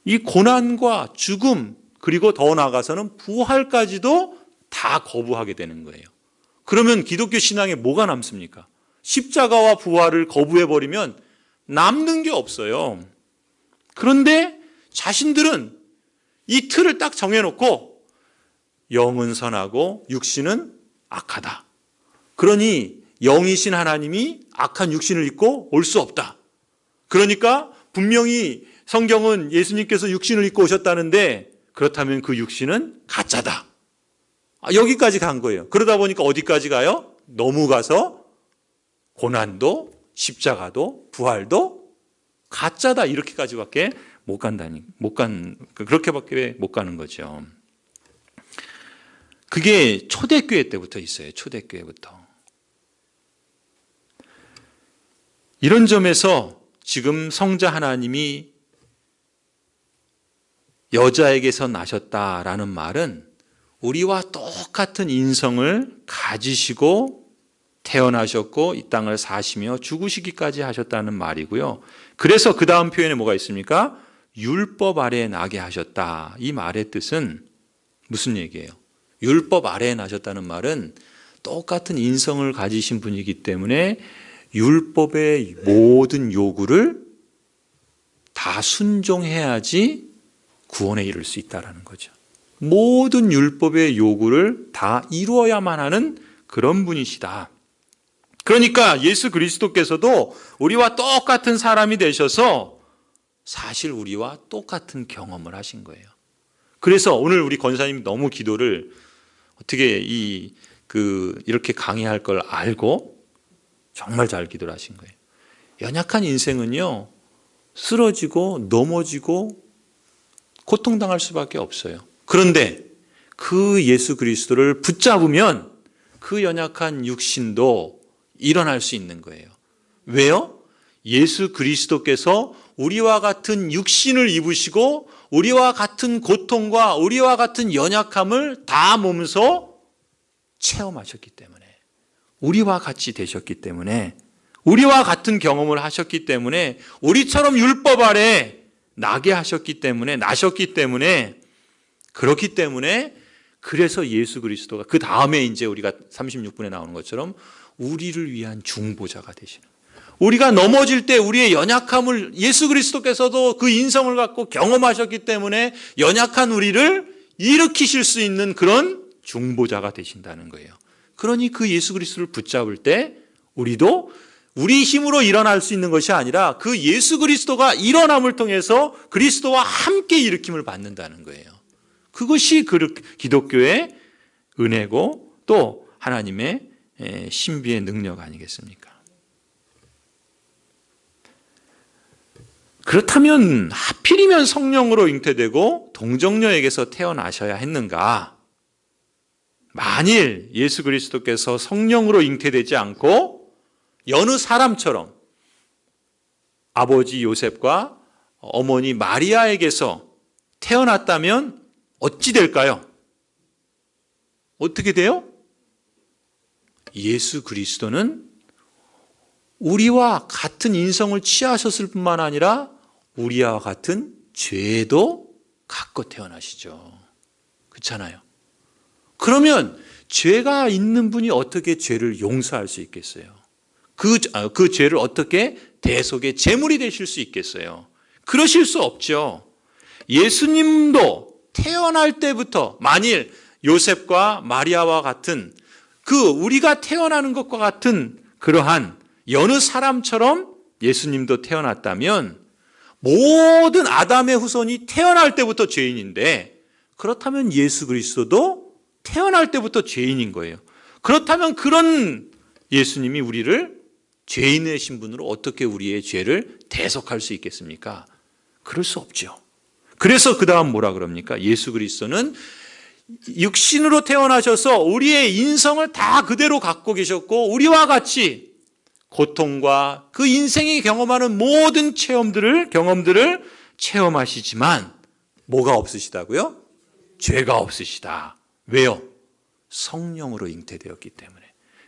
이 고난과 죽음 그리고 더 나아가서는 부활까지도 다 거부하게 되는 거예요. 그러면 기독교 신앙에 뭐가 남습니까? 십자가와 부활을 거부해버리면 남는 게 없어요. 그런데 자신들은 이 틀을 딱 정해놓고 영은 선하고 육신은 악하다. 그러니 영이신 하나님이 악한 육신을 입고 올 수 없다. 그러니까 분명히 성경은 예수님께서 육신을 입고 오셨다는데 그렇다면 그 육신은 가짜다. 여기까지 간 거예요. 그러다 보니까 어디까지 가요? 너무 가서 고난도 십자가도 부활도 가짜다. 이렇게까지밖에 그렇게밖에 못 가는 거죠. 그게 초대교회 때부터 있어요. 초대교회부터. 이런 점에서 지금 성자 하나님이 여자에게서 나셨다라는 말은 우리와 똑같은 인성을 가지시고 태어나셨고 이 땅을 사시며 죽으시기까지 하셨다는 말이고요. 그래서 그 다음 표현에 뭐가 있습니까? 율법 아래에 나게 하셨다. 이 말의 뜻은 무슨 얘기예요? 율법 아래에 나셨다는 말은 똑같은 인성을 가지신 분이기 때문에 율법의 모든 요구를 다 순종해야지 구원에 이를 수 있다는 거죠. 모든 율법의 요구를 다 이루어야만 하는 그런 분이시다. 그러니까 예수 그리스도께서도 우리와 똑같은 사람이 되셔서 사실 우리와 똑같은 경험을 하신 거예요. 그래서 오늘 우리 권사님 너무 기도를 어떻게 이렇게 강의할 걸 알고 정말 잘 기도를 하신 거예요. 연약한 인생은요, 쓰러지고 넘어지고 고통당할 수밖에 없어요. 그런데 그 예수 그리스도를 붙잡으면 그 연약한 육신도 일어날 수 있는 거예요. 왜요? 예수 그리스도께서 우리와 같은 육신을 입으시고 우리와 같은 고통과 우리와 같은 연약함을 다 몸소 체험하셨기 때문에, 우리와 같이 되셨기 때문에, 우리와 같은 경험을 하셨기 때문에, 우리처럼 율법 아래 나게 하셨기 때문에, 나셨기 때문에, 그렇기 때문에 그래서 예수 그리스도가 그 다음에 이제 우리가 36분에 나오는 것처럼 우리를 위한 중보자가 되시는, 우리가 넘어질 때 우리의 연약함을 예수 그리스도께서도 그 인성을 갖고 경험하셨기 때문에 연약한 우리를 일으키실 수 있는 그런 중보자가 되신다는 거예요. 그러니 그 예수 그리스도를 붙잡을 때 우리도 우리 힘으로 일어날 수 있는 것이 아니라 그 예수 그리스도가 일어남을 통해서 그리스도와 함께 일으킴을 받는다는 거예요. 그것이 기독교의 은혜고 또 하나님의 신비의 능력 아니겠습니까? 그렇다면 하필이면 성령으로 잉태되고 동정녀에게서 태어나셔야 했는가? 만일 예수 그리스도께서 성령으로 잉태되지 않고 여느 사람처럼 아버지 요셉과 어머니 마리아에게서 태어났다면 어찌 될까요? 어떻게 돼요? 예수 그리스도는 우리와 같은 인성을 취하셨을 뿐만 아니라 우리와 같은 죄도 갖고 태어나시죠. 그렇잖아요. 그러면 죄가 있는 분이 어떻게 죄를 용서할 수 있겠어요? 그 죄를 어떻게 대속의 제물이 되실 수 있겠어요? 그러실 수 없죠. 예수님도 태어날 때부터 만일 요셉과 마리아와 같은 우리가 태어나는 것과 같은 그러한 여느 사람처럼 예수님도 태어났다면 모든 아담의 후손이 태어날 때부터 죄인인데, 그렇다면 예수 그리스도도 태어날 때부터 죄인인 거예요. 그렇다면 그런 예수님이 우리를 죄인의 신분으로 어떻게 우리의 죄를 대속할 수 있겠습니까? 그럴 수 없죠. 그래서 그 다음 뭐라 그럽니까? 예수 그리스도는 육신으로 태어나셔서 우리의 인성을 다 그대로 갖고 계셨고, 우리와 같이 고통과 그 인생이 경험하는 모든 경험들을 체험하시지만 뭐가 없으시다고요? 죄가 없으시다. 왜요? 성령으로 잉태되었기 때문에.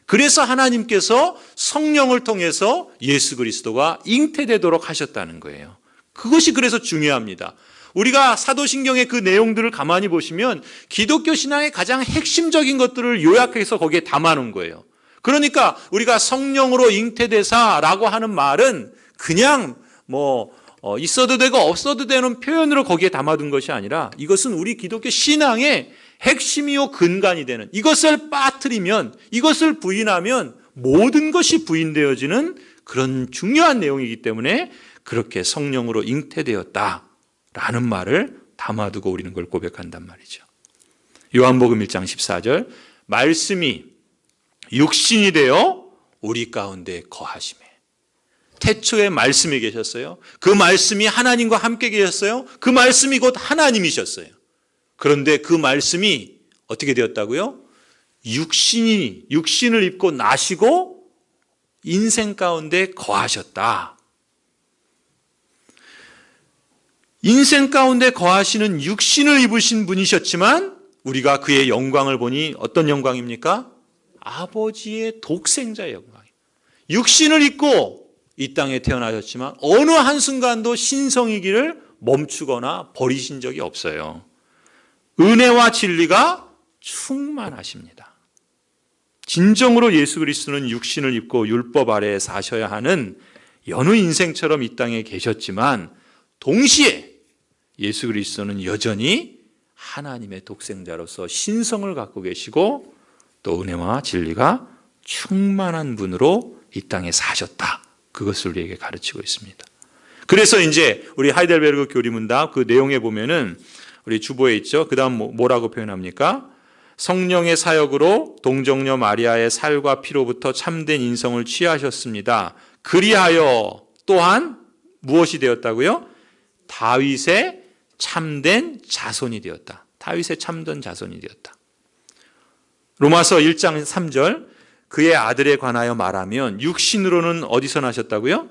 그래서 하나님께서 성령을 통해서 예수 그리스도가 잉태되도록 하셨다는 거예요. 그것이 그래서 중요합니다. 우리가 사도신경의 그 내용들을 가만히 보시면 기독교 신앙의 가장 핵심적인 것들을 요약해서 거기에 담아놓은 거예요. 그러니까 우리가 성령으로 잉태되사라고 하는 말은 그냥 있어도 되고 없어도 되는 표현으로 거기에 담아둔 것이 아니라, 이것은 우리 기독교 신앙의 핵심이요 근간이 되는, 이것을 빠뜨리면, 이것을 부인하면 모든 것이 부인되어지는 그런 중요한 내용이기 때문에 그렇게 성령으로 잉태되었다라는 말을 담아두고 우리는 그걸 고백한단 말이죠. 요한복음 1장 14절, 말씀이 육신이 되어 우리 가운데 거하시매. 태초에 말씀이 계셨어요. 그 말씀이 하나님과 함께 계셨어요. 그 말씀이 곧 하나님이셨어요. 그런데 그 말씀이 어떻게 되었다고요? 육신을 입고 나시고 인생 가운데 거하셨다. 인생 가운데 거하시는 육신을 입으신 분이셨지만 우리가 그의 영광을 보니 어떤 영광입니까? 아버지의 독생자의 영광이에요. 육신을 입고 이 땅에 태어나셨지만 어느 한순간도 신성이기를 멈추거나 버리신 적이 없어요. 은혜와 진리가 충만하십니다. 진정으로 예수 그리스도는 육신을 입고 율법 아래에 사셔야 하는 여느 인생처럼 이 땅에 계셨지만, 동시에 예수 그리스도는 여전히 하나님의 독생자로서 신성을 갖고 계시고 또 은혜와 진리가 충만한 분으로 이 땅에 사셨다. 그것을 우리에게 가르치고 있습니다. 그래서 이제 우리 하이델베르그 교리문답 그 내용에 보면은 우리 주보에 있죠. 그 다음 뭐라고 표현합니까? 성령의 사역으로 동정녀 마리아의 살과 피로부터 참된 인성을 취하셨습니다. 그리하여 또한 무엇이 되었다고요? 다윗의 참된 자손이 되었다. 다윗의 참된 자손이 되었다. 로마서 1장 3절, 그의 아들에 관하여 말하면 육신으로는 어디서 나셨다고요?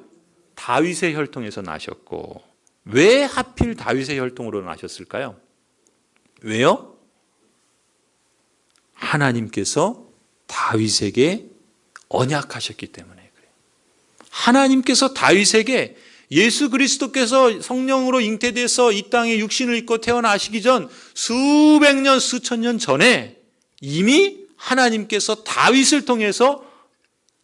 다윗의 혈통에서 나셨고. 왜 하필 다윗의 혈통으로 나셨을까요? 왜요? 하나님께서 다윗에게 언약하셨기 때문에 그래요. 하나님께서 다윗에게 예수 그리스도께서 성령으로 잉태돼서 이 땅에 육신을 입고 태어나시기 전 수백 년, 수천 년 전에 이미 하나님께서 다윗을 통해서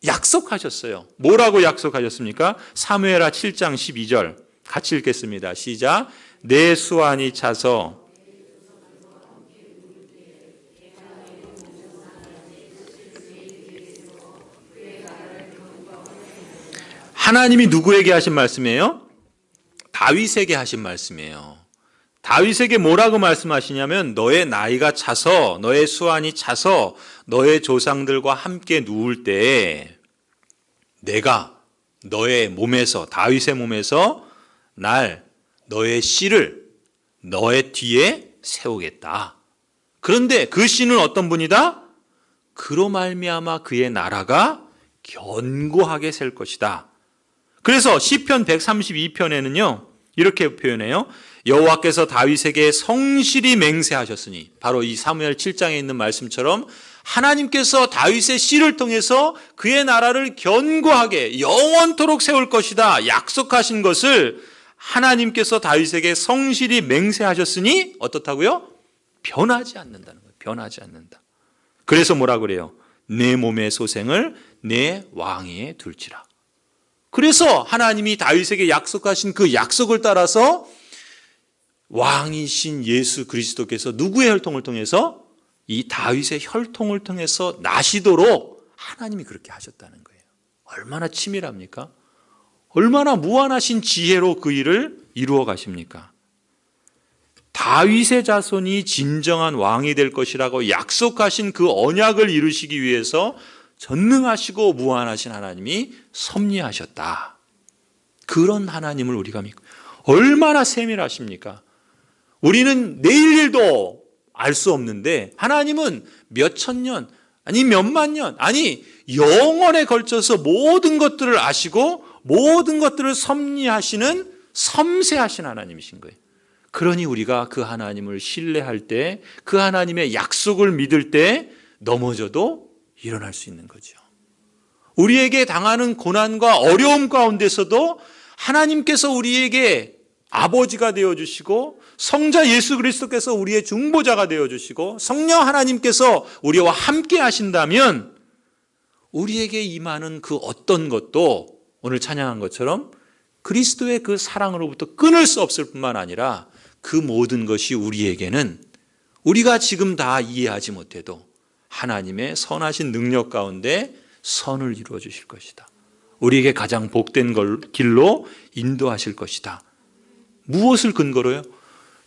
약속하셨어요. 뭐라고 약속하셨습니까? 사무엘하 7장 12절 같이 읽겠습니다. 시작. 내 수완이 차서 하나님이 누구에게 하신 말씀이에요? 다윗에게 하신 말씀이에요. 다윗에게 뭐라고 말씀하시냐면, 너의 나이가 차서, 너의 수완이 차서 너의 조상들과 함께 누울 때에 내가 너의 몸에서, 다윗의 몸에서 너의 씨를 너의 뒤에 세우겠다. 그런데 그 씨는 어떤 분이다? 그로 말미암아 그의 나라가 견고하게 셀 것이다. 그래서 시편 132편에는요 이렇게 표현해요. 여호와께서 다윗에게 성실히 맹세하셨으니, 바로 이 사무엘 7장에 있는 말씀처럼 하나님께서 다윗의 씨를 통해서 그의 나라를 견고하게 영원토록 세울 것이다 약속하신 것을 하나님께서 다윗에게 성실히 맹세하셨으니 어떻다고요? 변하지 않는다는 거예요. 변하지 않는다. 그래서 뭐라 그래요? 내 몸의 소생을 내 왕위에 둘지라. 그래서 하나님이 다윗에게 약속하신 그 약속을 따라서 왕이신 예수 그리스도께서 누구의 혈통을 통해서? 이 다윗의 혈통을 통해서 나시도록 하나님이 그렇게 하셨다는 거예요. 얼마나 치밀합니까? 얼마나 무한하신 지혜로 그 일을 이루어 가십니까? 다윗의 자손이 진정한 왕이 될 것이라고 약속하신 그 언약을 이루시기 위해서 전능하시고 무한하신 하나님이 섭리하셨다. 그런 하나님을 우리가 믿고, 얼마나 세밀하십니까? 우리는 내일 일도 알 수 없는데 하나님은 몇천 년, 아니 몇만 년, 아니 영원에 걸쳐서 모든 것들을 아시고 모든 것들을 섭리하시는 섬세하신 하나님이신 거예요. 그러니 우리가 그 하나님을 신뢰할 때, 그 하나님의 약속을 믿을 때 넘어져도 일어날 수 있는 거죠. 우리에게 당하는 고난과 어려움 가운데서도 하나님께서 우리에게 아버지가 되어주시고, 성자 예수 그리스도께서 우리의 중보자가 되어주시고, 성령 하나님께서 우리와 함께 하신다면 우리에게 임하는 그 어떤 것도 오늘 찬양한 것처럼 그리스도의 그 사랑으로부터 끊을 수 없을 뿐만 아니라 그 모든 것이 우리에게는 우리가 지금 다 이해하지 못해도 하나님의 선하신 능력 가운데 선을 이루어 주실 것이다. 우리에게 가장 복된 길로 인도하실 것이다. 무엇을 근거로요?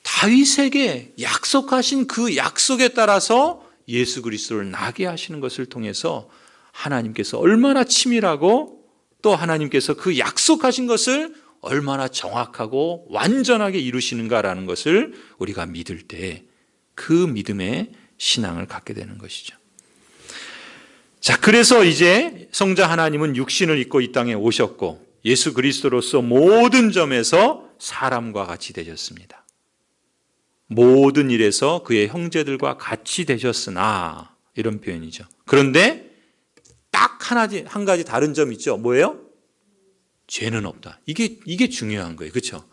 다윗에게 약속하신 그 약속에 따라서 예수 그리스도를 나게 하시는 것을 통해서 하나님께서 얼마나 치밀하고 또 하나님께서 그 약속하신 것을 얼마나 정확하고 완전하게 이루시는가라는 것을 우리가 믿을 때 그 믿음의 신앙을 갖게 되는 것이죠. 자, 그래서 이제 성자 하나님은 육신을 입고 이 땅에 오셨고 예수 그리스도로서 모든 점에서 사람과 같이 되셨습니다. 모든 일에서 그의 형제들과 같이 되셨으나, 이런 표현이죠. 그런데 딱 한 가지 다른 점이 있죠. 뭐예요? 죄는 없다. 이게 중요한 거예요. 그렇죠?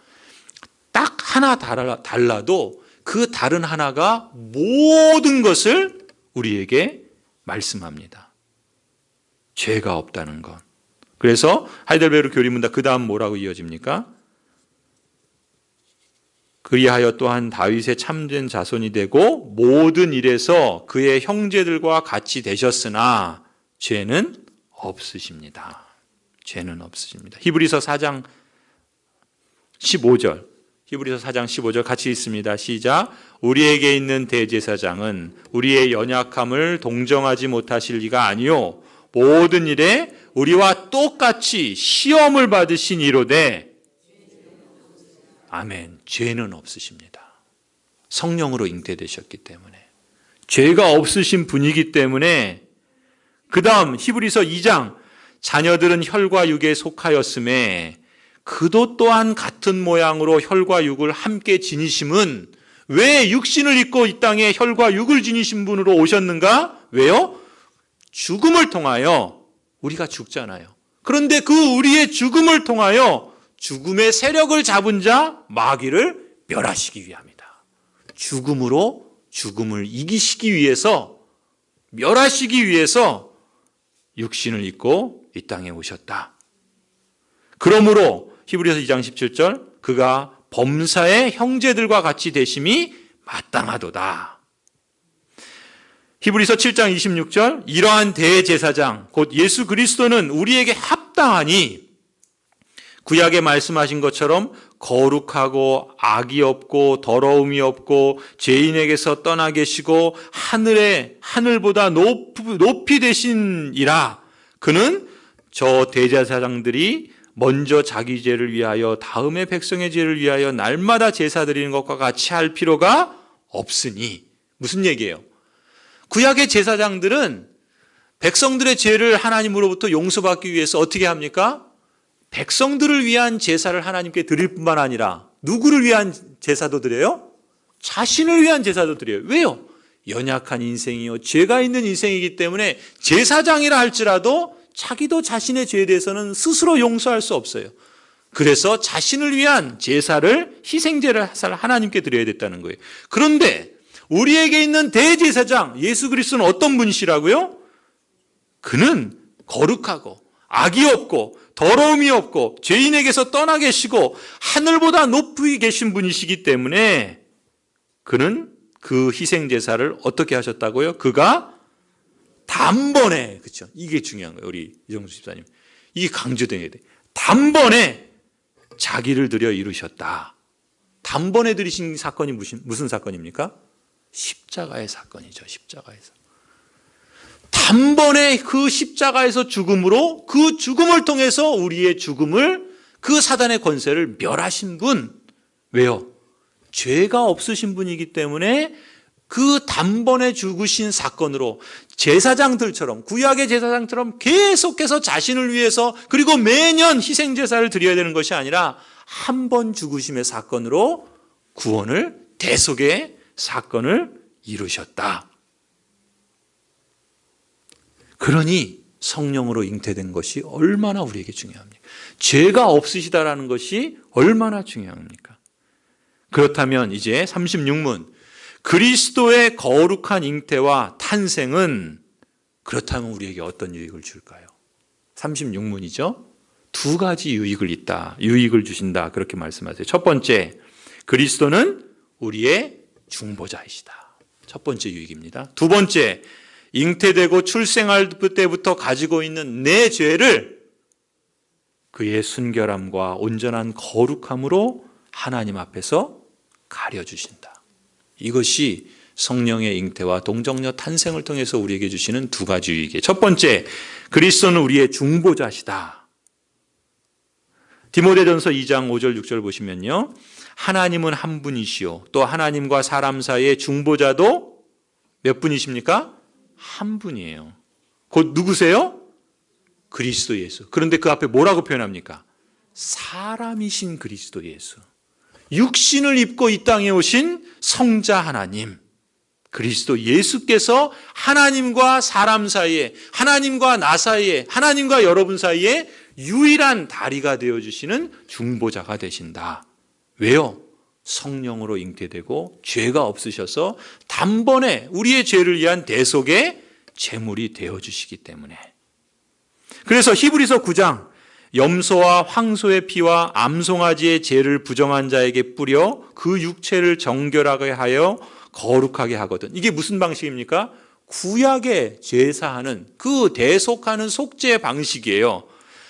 딱 하나 달라도 그 다른 하나가 모든 것을 우리에게 말씀합니다. 죄가 없다는 것. 그래서 하이델베르 교리문답 그 다음 뭐라고 이어집니까? 그리하여 또한 다윗의 참된 자손이 되고 모든 일에서 그의 형제들과 같이 되셨으나 죄는 없으십니다. 죄는 없으십니다. 히브리서 4장 15절. 히브리서 4장 15절 같이 읽습니다. 시작. 우리에게 있는 대제사장은 우리의 연약함을 동정하지 못하실 리가 아니요 모든 일에 우리와 똑같이 시험을 받으신 이로되 아멘. 죄는 없으십니다. 성령으로 잉태되셨기 때문에 죄가 없으신 분이기 때문에 그 다음 히브리서 2장 자녀들은 혈과 육에 속하였음에 그도 또한 같은 모양으로 혈과 육을 함께 지니심은 왜 육신을 입고 이 땅에 혈과 육을 지니신 분으로 오셨는가? 왜요? 죽음을 통하여 우리가 죽잖아요. 그런데 그 우리의 죽음을 통하여 죽음의 세력을 잡은 자 마귀를 멸하시기 위함이다. 죽음으로 죽음을 이기시기 위해서, 멸하시기 위해서 육신을 입고 이 땅에 오셨다. 그러므로 히브리서 2장 17절 그가 범사의 형제들과 같이 되심이 마땅하도다. 히브리서 7장 26절 이러한 대제사장 곧 예수 그리스도는 우리에게 합당하니 구약에 말씀하신 것처럼 거룩하고 악이 없고 더러움이 없고 죄인에게서 떠나 계시고 하늘보다 높이 되신이라. 그는 저 대제사장들이 먼저 자기 죄를 위하여 다음에 백성의 죄를 위하여 날마다 제사 드리는 것과 같이 할 필요가 없으니. 무슨 얘기예요? 구약의 제사장들은 백성들의 죄를 하나님으로부터 용서받기 위해서 어떻게 합니까? 백성들을 위한 제사를 하나님께 드릴 뿐만 아니라 누구를 위한 제사도 드려요? 자신을 위한 제사도 드려요. 왜요? 연약한 인생이요 죄가 있는 인생이기 때문에 제사장이라 할지라도 자기도 자신의 죄에 대해서는 스스로 용서할 수 없어요. 그래서 자신을 위한 제사를, 희생제를 하나님께 드려야 됐다는 거예요. 그런데 우리에게 있는 대제사장 예수 그리스도는 어떤 분이시라고요? 그는 거룩하고 악이 없고 더러움이 없고 죄인에게서 떠나 계시고 하늘보다 높이 계신 분이시기 때문에 그는 그 희생제사를 어떻게 하셨다고요? 그가 단번에, 그렇죠? 이게 중요한 거예요. 우리 이정수 집사님. 이게 강조돼야 돼. 단번에 자기를 들여 이루셨다. 단번에 들이신 사건이 무슨 사건입니까? 십자가의 사건이죠. 십자가에서. 단번에 그 십자가에서 죽음으로 그 죽음을 통해서 우리의 죽음을, 그 사단의 권세를 멸하신 분. 왜요? 죄가 없으신 분이기 때문에 그 단번에 죽으신 사건으로 제사장들처럼, 구약의 제사장처럼 계속해서 자신을 위해서, 그리고 매년 희생제사를 드려야 되는 것이 아니라 한 번 죽으심의 사건으로 구원을, 대속의 사건을 이루셨다. 그러니 성령으로 잉태된 것이 얼마나 우리에게 중요합니까? 죄가 없으시다라는 것이 얼마나 중요합니까? 그렇다면 이제 36문, 그리스도의 거룩한 잉태와 탄생은 그렇다면 우리에게 어떤 유익을 줄까요? 36문이죠. 두 가지 유익을 주신다, 그렇게 말씀하세요. 첫 번째, 그리스도는 우리의 중보자이시다. 첫 번째 유익입니다. 두 번째, 잉태되고 출생할 때부터 가지고 있는 내 죄를 그의 순결함과 온전한 거룩함으로 하나님 앞에서 가려주신다. 이것이 성령의 잉태와 동정녀 탄생을 통해서 우리에게 주시는 두 가지 유익이에요. 첫 번째, 그리스도는 우리의 중보자시다. 디모데전서 2장 5절 6절 보시면요, 하나님은 한 분이시요 또 하나님과 사람 사이의 중보자도 몇 분이십니까? 한 분이에요. 곧 누구세요? 그리스도 예수. 그런데 그 앞에 뭐라고 표현합니까? 사람이신 그리스도 예수. 육신을 입고 이 땅에 오신 성자 하나님, 그리스도 예수께서 하나님과 사람 사이에, 하나님과 나 사이에, 하나님과 여러분 사이에 유일한 다리가 되어주시는 중보자가 되신다. 왜요? 성령으로 잉태되고 죄가 없으셔서 단번에 우리의 죄를 위한 대속의 제물이 되어주시기 때문에. 그래서 히브리서 9장, 염소와 황소의 피와 암송아지의 죄를 부정한 자에게 뿌려 그 육체를 정결하게 하여 거룩하게 하거든. 이게 무슨 방식입니까? 구약에 제사하는, 그 대속하는 속죄 방식이에요.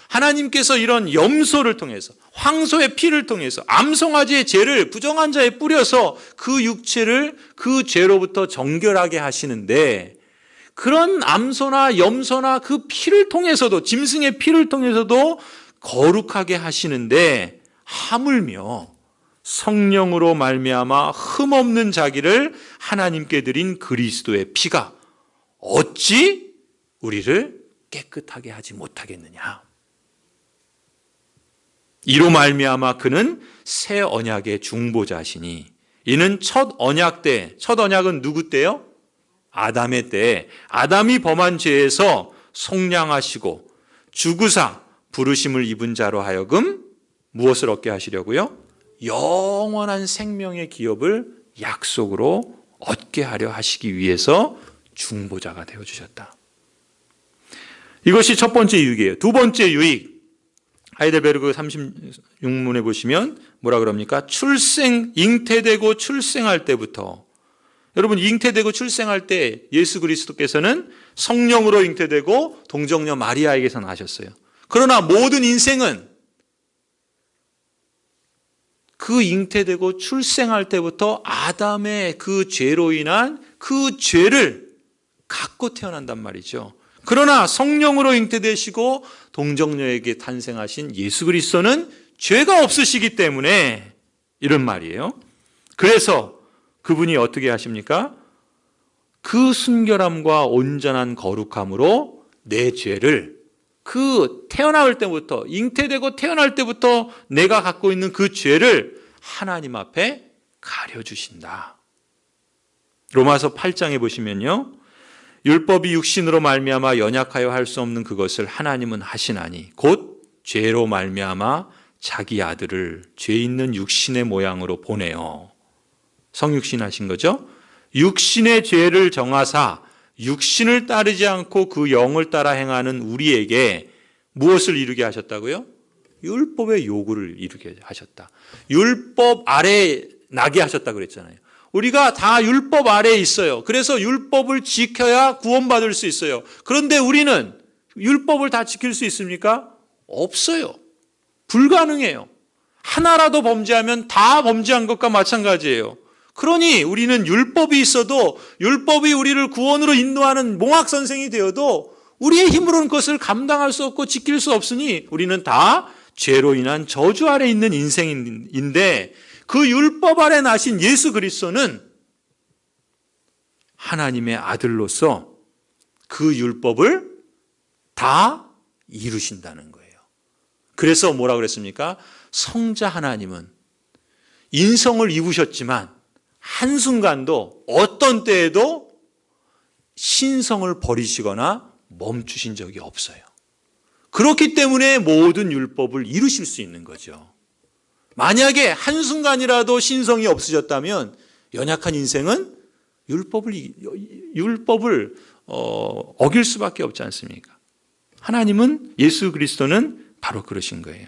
하나님께서 이런 염소를 통해서, 황소의 피를 통해서, 암송아지의 죄를 부정한 자에 뿌려서 그 육체를 그 죄로부터 정결하게 하시는데, 그런 암소나 염소나 그 피를 통해서도, 짐승의 피를 통해서도 거룩하게 하시는데, 하물며 성령으로 말미암아 흠없는 자기를 하나님께 드린 그리스도의 피가 어찌 우리를 깨끗하게 하지 못하겠느냐. 이로 말미암아 그는 새 언약의 중보자시니, 이는 첫 언약 때, 첫 언약은 누구 때요? 아담의 때, 아담이 범한 죄에서 속량하시고 죽으사 부르심을 입은 자로 하여금 무엇을 얻게 하시려고요? 영원한 생명의 기업을 약속으로 얻게 하려 하시기 위해서 중보자가 되어주셨다. 이것이 첫 번째 유익이에요. 두 번째 유익, 하이델베르그 36문에 보시면 뭐라 그럽니까? 잉태되고 출생할 때부터, 여러분, 잉태되고 출생할 때 예수 그리스도께서는 성령으로 잉태되고 동정녀 마리아에게서 나셨어요. 그러나 모든 인생은 그 잉태되고 출생할 때부터 아담의 그 죄로 인한 그 죄를 갖고 태어난단 말이죠. 그러나 성령으로 잉태되시고 동정녀에게 탄생하신 예수 그리스도는 죄가 없으시기 때문에 이런 말이에요. 그래서 그분이 어떻게 하십니까? 그 순결함과 온전한 거룩함으로 내 죄를, 그 태어날 때부터, 잉태되고 태어날 때부터 내가 갖고 있는 그 죄를 하나님 앞에 가려주신다. 로마서 8장에 보시면요, 율법이 육신으로 말미암아 연약하여 할 수 없는 그것을 하나님은 하시나니 곧 죄로 말미암아 자기 아들을 죄 있는 육신의 모양으로 보내어. 성육신 하신 거죠. 육신의 죄를 정하사 육신을 따르지 않고 그 영을 따라 행하는 우리에게 무엇을 이루게 하셨다고요? 율법의 요구를 이루게 하셨다. 율법 아래에 나게 하셨다 그랬잖아요. 우리가 다 율법 아래에 있어요. 그래서 율법을 지켜야 구원받을 수 있어요. 그런데 우리는 율법을 다 지킬 수 있습니까? 없어요. 불가능해요. 하나라도 범죄하면 다 범죄한 것과 마찬가지예요. 그러니 우리는 율법이 있어도 율법이 우리를 구원으로 인도하는 몽학선생이 되어도 우리의 힘으로는 그것을 감당할 수 없고 지킬 수 없으니 우리는 다 죄로 인한 저주 아래 있는 인생인데 그 율법 아래 나신 예수 그리스도는 하나님의 아들로서 그 율법을 다 이루신다는 거예요. 그래서 뭐라 그랬습니까? 성자 하나님은 인성을 입으셨지만 한순간도 어떤 때에도 신성을 버리시거나 멈추신 적이 없어요. 그렇기 때문에 모든 율법을 이루실 수 있는 거죠. 만약에 한순간이라도 신성이 없으셨다면 연약한 인생은 율법을 어길 수밖에 없지 않습니까? 하나님은 예수 그리스도는 바로 그러신 거예요.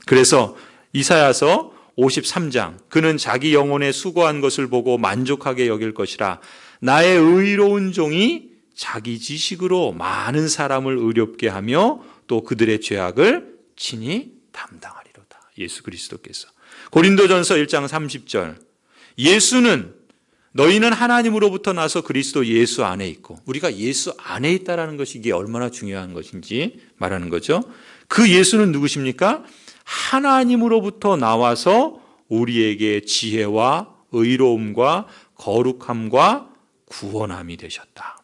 그래서 이사야서 53장 그는 자기 영혼에 수고한 것을 보고 만족하게 여길 것이라 나의 의로운 종이 자기 지식으로 많은 사람을 의롭게 하며 또 그들의 죄악을 친히 담당하리로다. 예수 그리스도께서. 고린도전서 1장 30절 예수는 너희는 하나님으로부터 나서 그리스도 예수 안에 있고 우리가 예수 안에 있다는 것이 이게 얼마나 중요한 것인지 말하는 거죠. 그 예수는 누구십니까? 하나님으로부터 나와서 우리에게 지혜와 의로움과 거룩함과 구원함이 되셨다.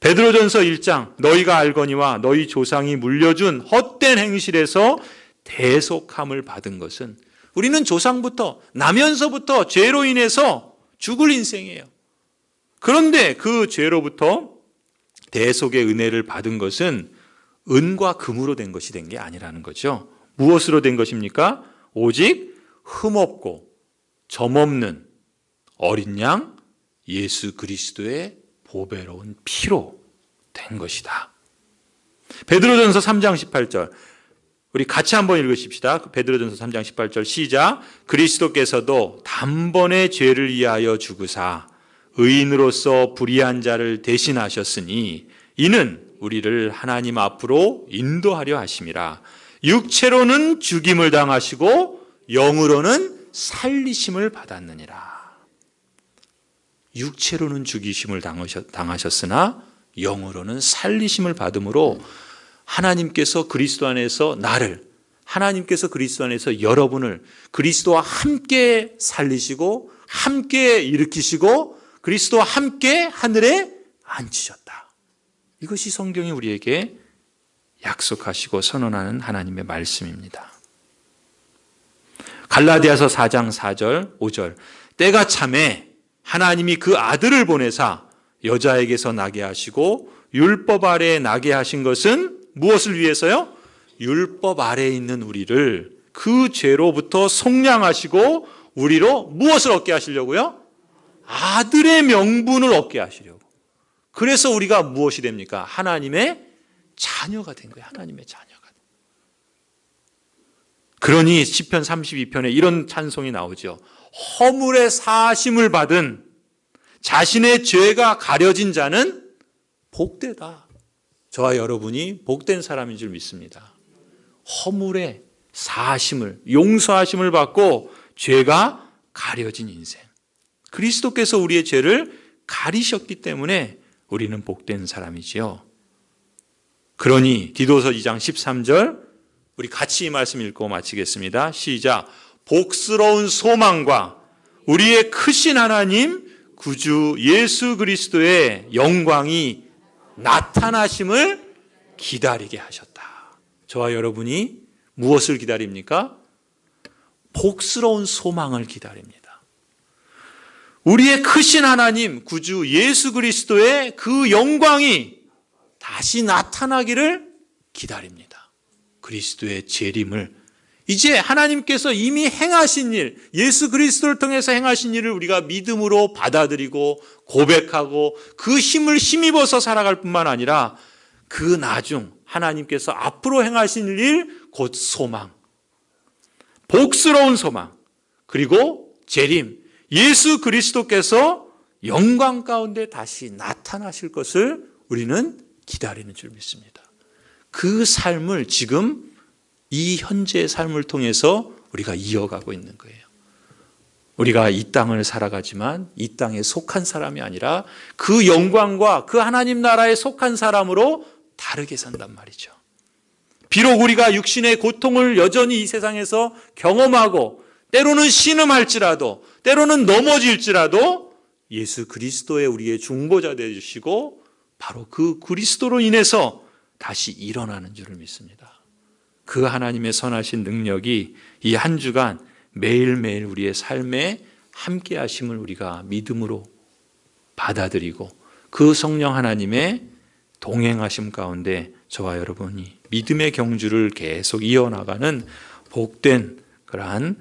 베드로전서 1장 너희가 알거니와 너희 조상이 물려준 헛된 행실에서 대속함을 받은 것은 우리는 조상부터 나면서부터 죄로 인해서 죽을 인생이에요. 그런데 그 죄로부터 대속의 은혜를 받은 것은 은과 금으로 된 것이 된 게 아니라는 거죠. 무엇으로 된 것입니까? 오직 흠없고 점없는 어린 양 예수 그리스도의 보배로운 피로 된 것이다. 베드로전서 3장 18절 우리 같이 한번 읽으십시다. 베드로전서 3장 18절 시작. 그리스도께서도 단번에 죄를 위하여 죽으사 의인으로서 불의한 자를 대신하셨으니 이는 우리를 하나님 앞으로 인도하려 하심이라. 육체로는 죽임을 당하시고 영으로는 살리심을 받았느니라. 육체로는 죽이심을 당하셨으나 영으로는 살리심을 받음으로 하나님께서 그리스도 안에서 나를, 하나님께서 그리스도 안에서 여러분을 그리스도와 함께 살리시고 함께 일으키시고 그리스도와 함께 하늘에 앉히셨다. 이것이 성경이 우리에게 약속하시고 선언하는 하나님의 말씀입니다. 갈라디아서 4장 4절 5절 때가 참에 하나님이 그 아들을 보내사 여자에게서 나게 하시고 율법 아래에 나게 하신 것은 무엇을 위해서요? 율법 아래에 있는 우리를 그 죄로부터 속량하시고 우리로 무엇을 얻게 하시려고요? 아들의 명분을 얻게 하시려고. 그래서 우리가 무엇이 됩니까? 하나님의 자녀가 된 거예요. 하나님의 자녀가. 그러니 시편 32편에 이런 찬송이 나오죠. 허물의 사심을 받은 자신의 죄가 가려진 자는 복되다. 저와 여러분이 복된 사람인 줄 믿습니다. 허물의 사심을, 용서하심을 받고 죄가 가려진 인생. 그리스도께서 우리의 죄를 가리셨기 때문에 우리는 복된 사람이지요. 그러니 디도서 2장 13절 우리 같이 이 말씀 읽고 마치겠습니다. 시작. 복스러운 소망과 우리의 크신 하나님 구주 예수 그리스도의 영광이 나타나심을 기다리게 하셨다. 저와 여러분이 무엇을 기다립니까? 복스러운 소망을 기다립니다. 우리의 크신 하나님 구주 예수 그리스도의 그 영광이 다시 나타나기를 기다립니다. 그리스도의 재림을 이제 하나님께서 이미 행하신 일, 예수 그리스도를 통해서 행하신 일을 우리가 믿음으로 받아들이고 고백하고 그 힘을 힘입어서 살아갈 뿐만 아니라 그 나중 하나님께서 앞으로 행하신 일, 곧 소망, 복스러운 소망, 그리고 재림, 예수 그리스도께서 영광 가운데 다시 나타나실 것을 우리는 기다리는 줄 믿습니다. 그 삶을 지금 이 현재의 삶을 통해서 우리가 이어가고 있는 거예요. 우리가 이 땅을 살아가지만 이 땅에 속한 사람이 아니라 그 영광과 그 하나님 나라에 속한 사람으로 다르게 산단 말이죠. 비록 우리가 육신의 고통을 여전히 이 세상에서 경험하고 때로는 신음할지라도 때로는 넘어질지라도 예수 그리스도의 우리의 중보자 되주시고 바로 그 그리스도로 인해서 다시 일어나는 줄을 믿습니다. 그 하나님의 선하신 능력이 이 한 주간 매일매일 우리의 삶에 함께 하심을 우리가 믿음으로 받아들이고 그 성령 하나님의 동행하심 가운데 저와 여러분이 믿음의 경주를 계속 이어나가는 복된 그러한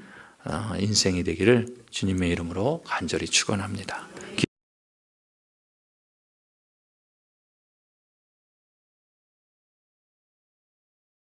인생이 되기를 주님의 이름으로 간절히 축원합니다.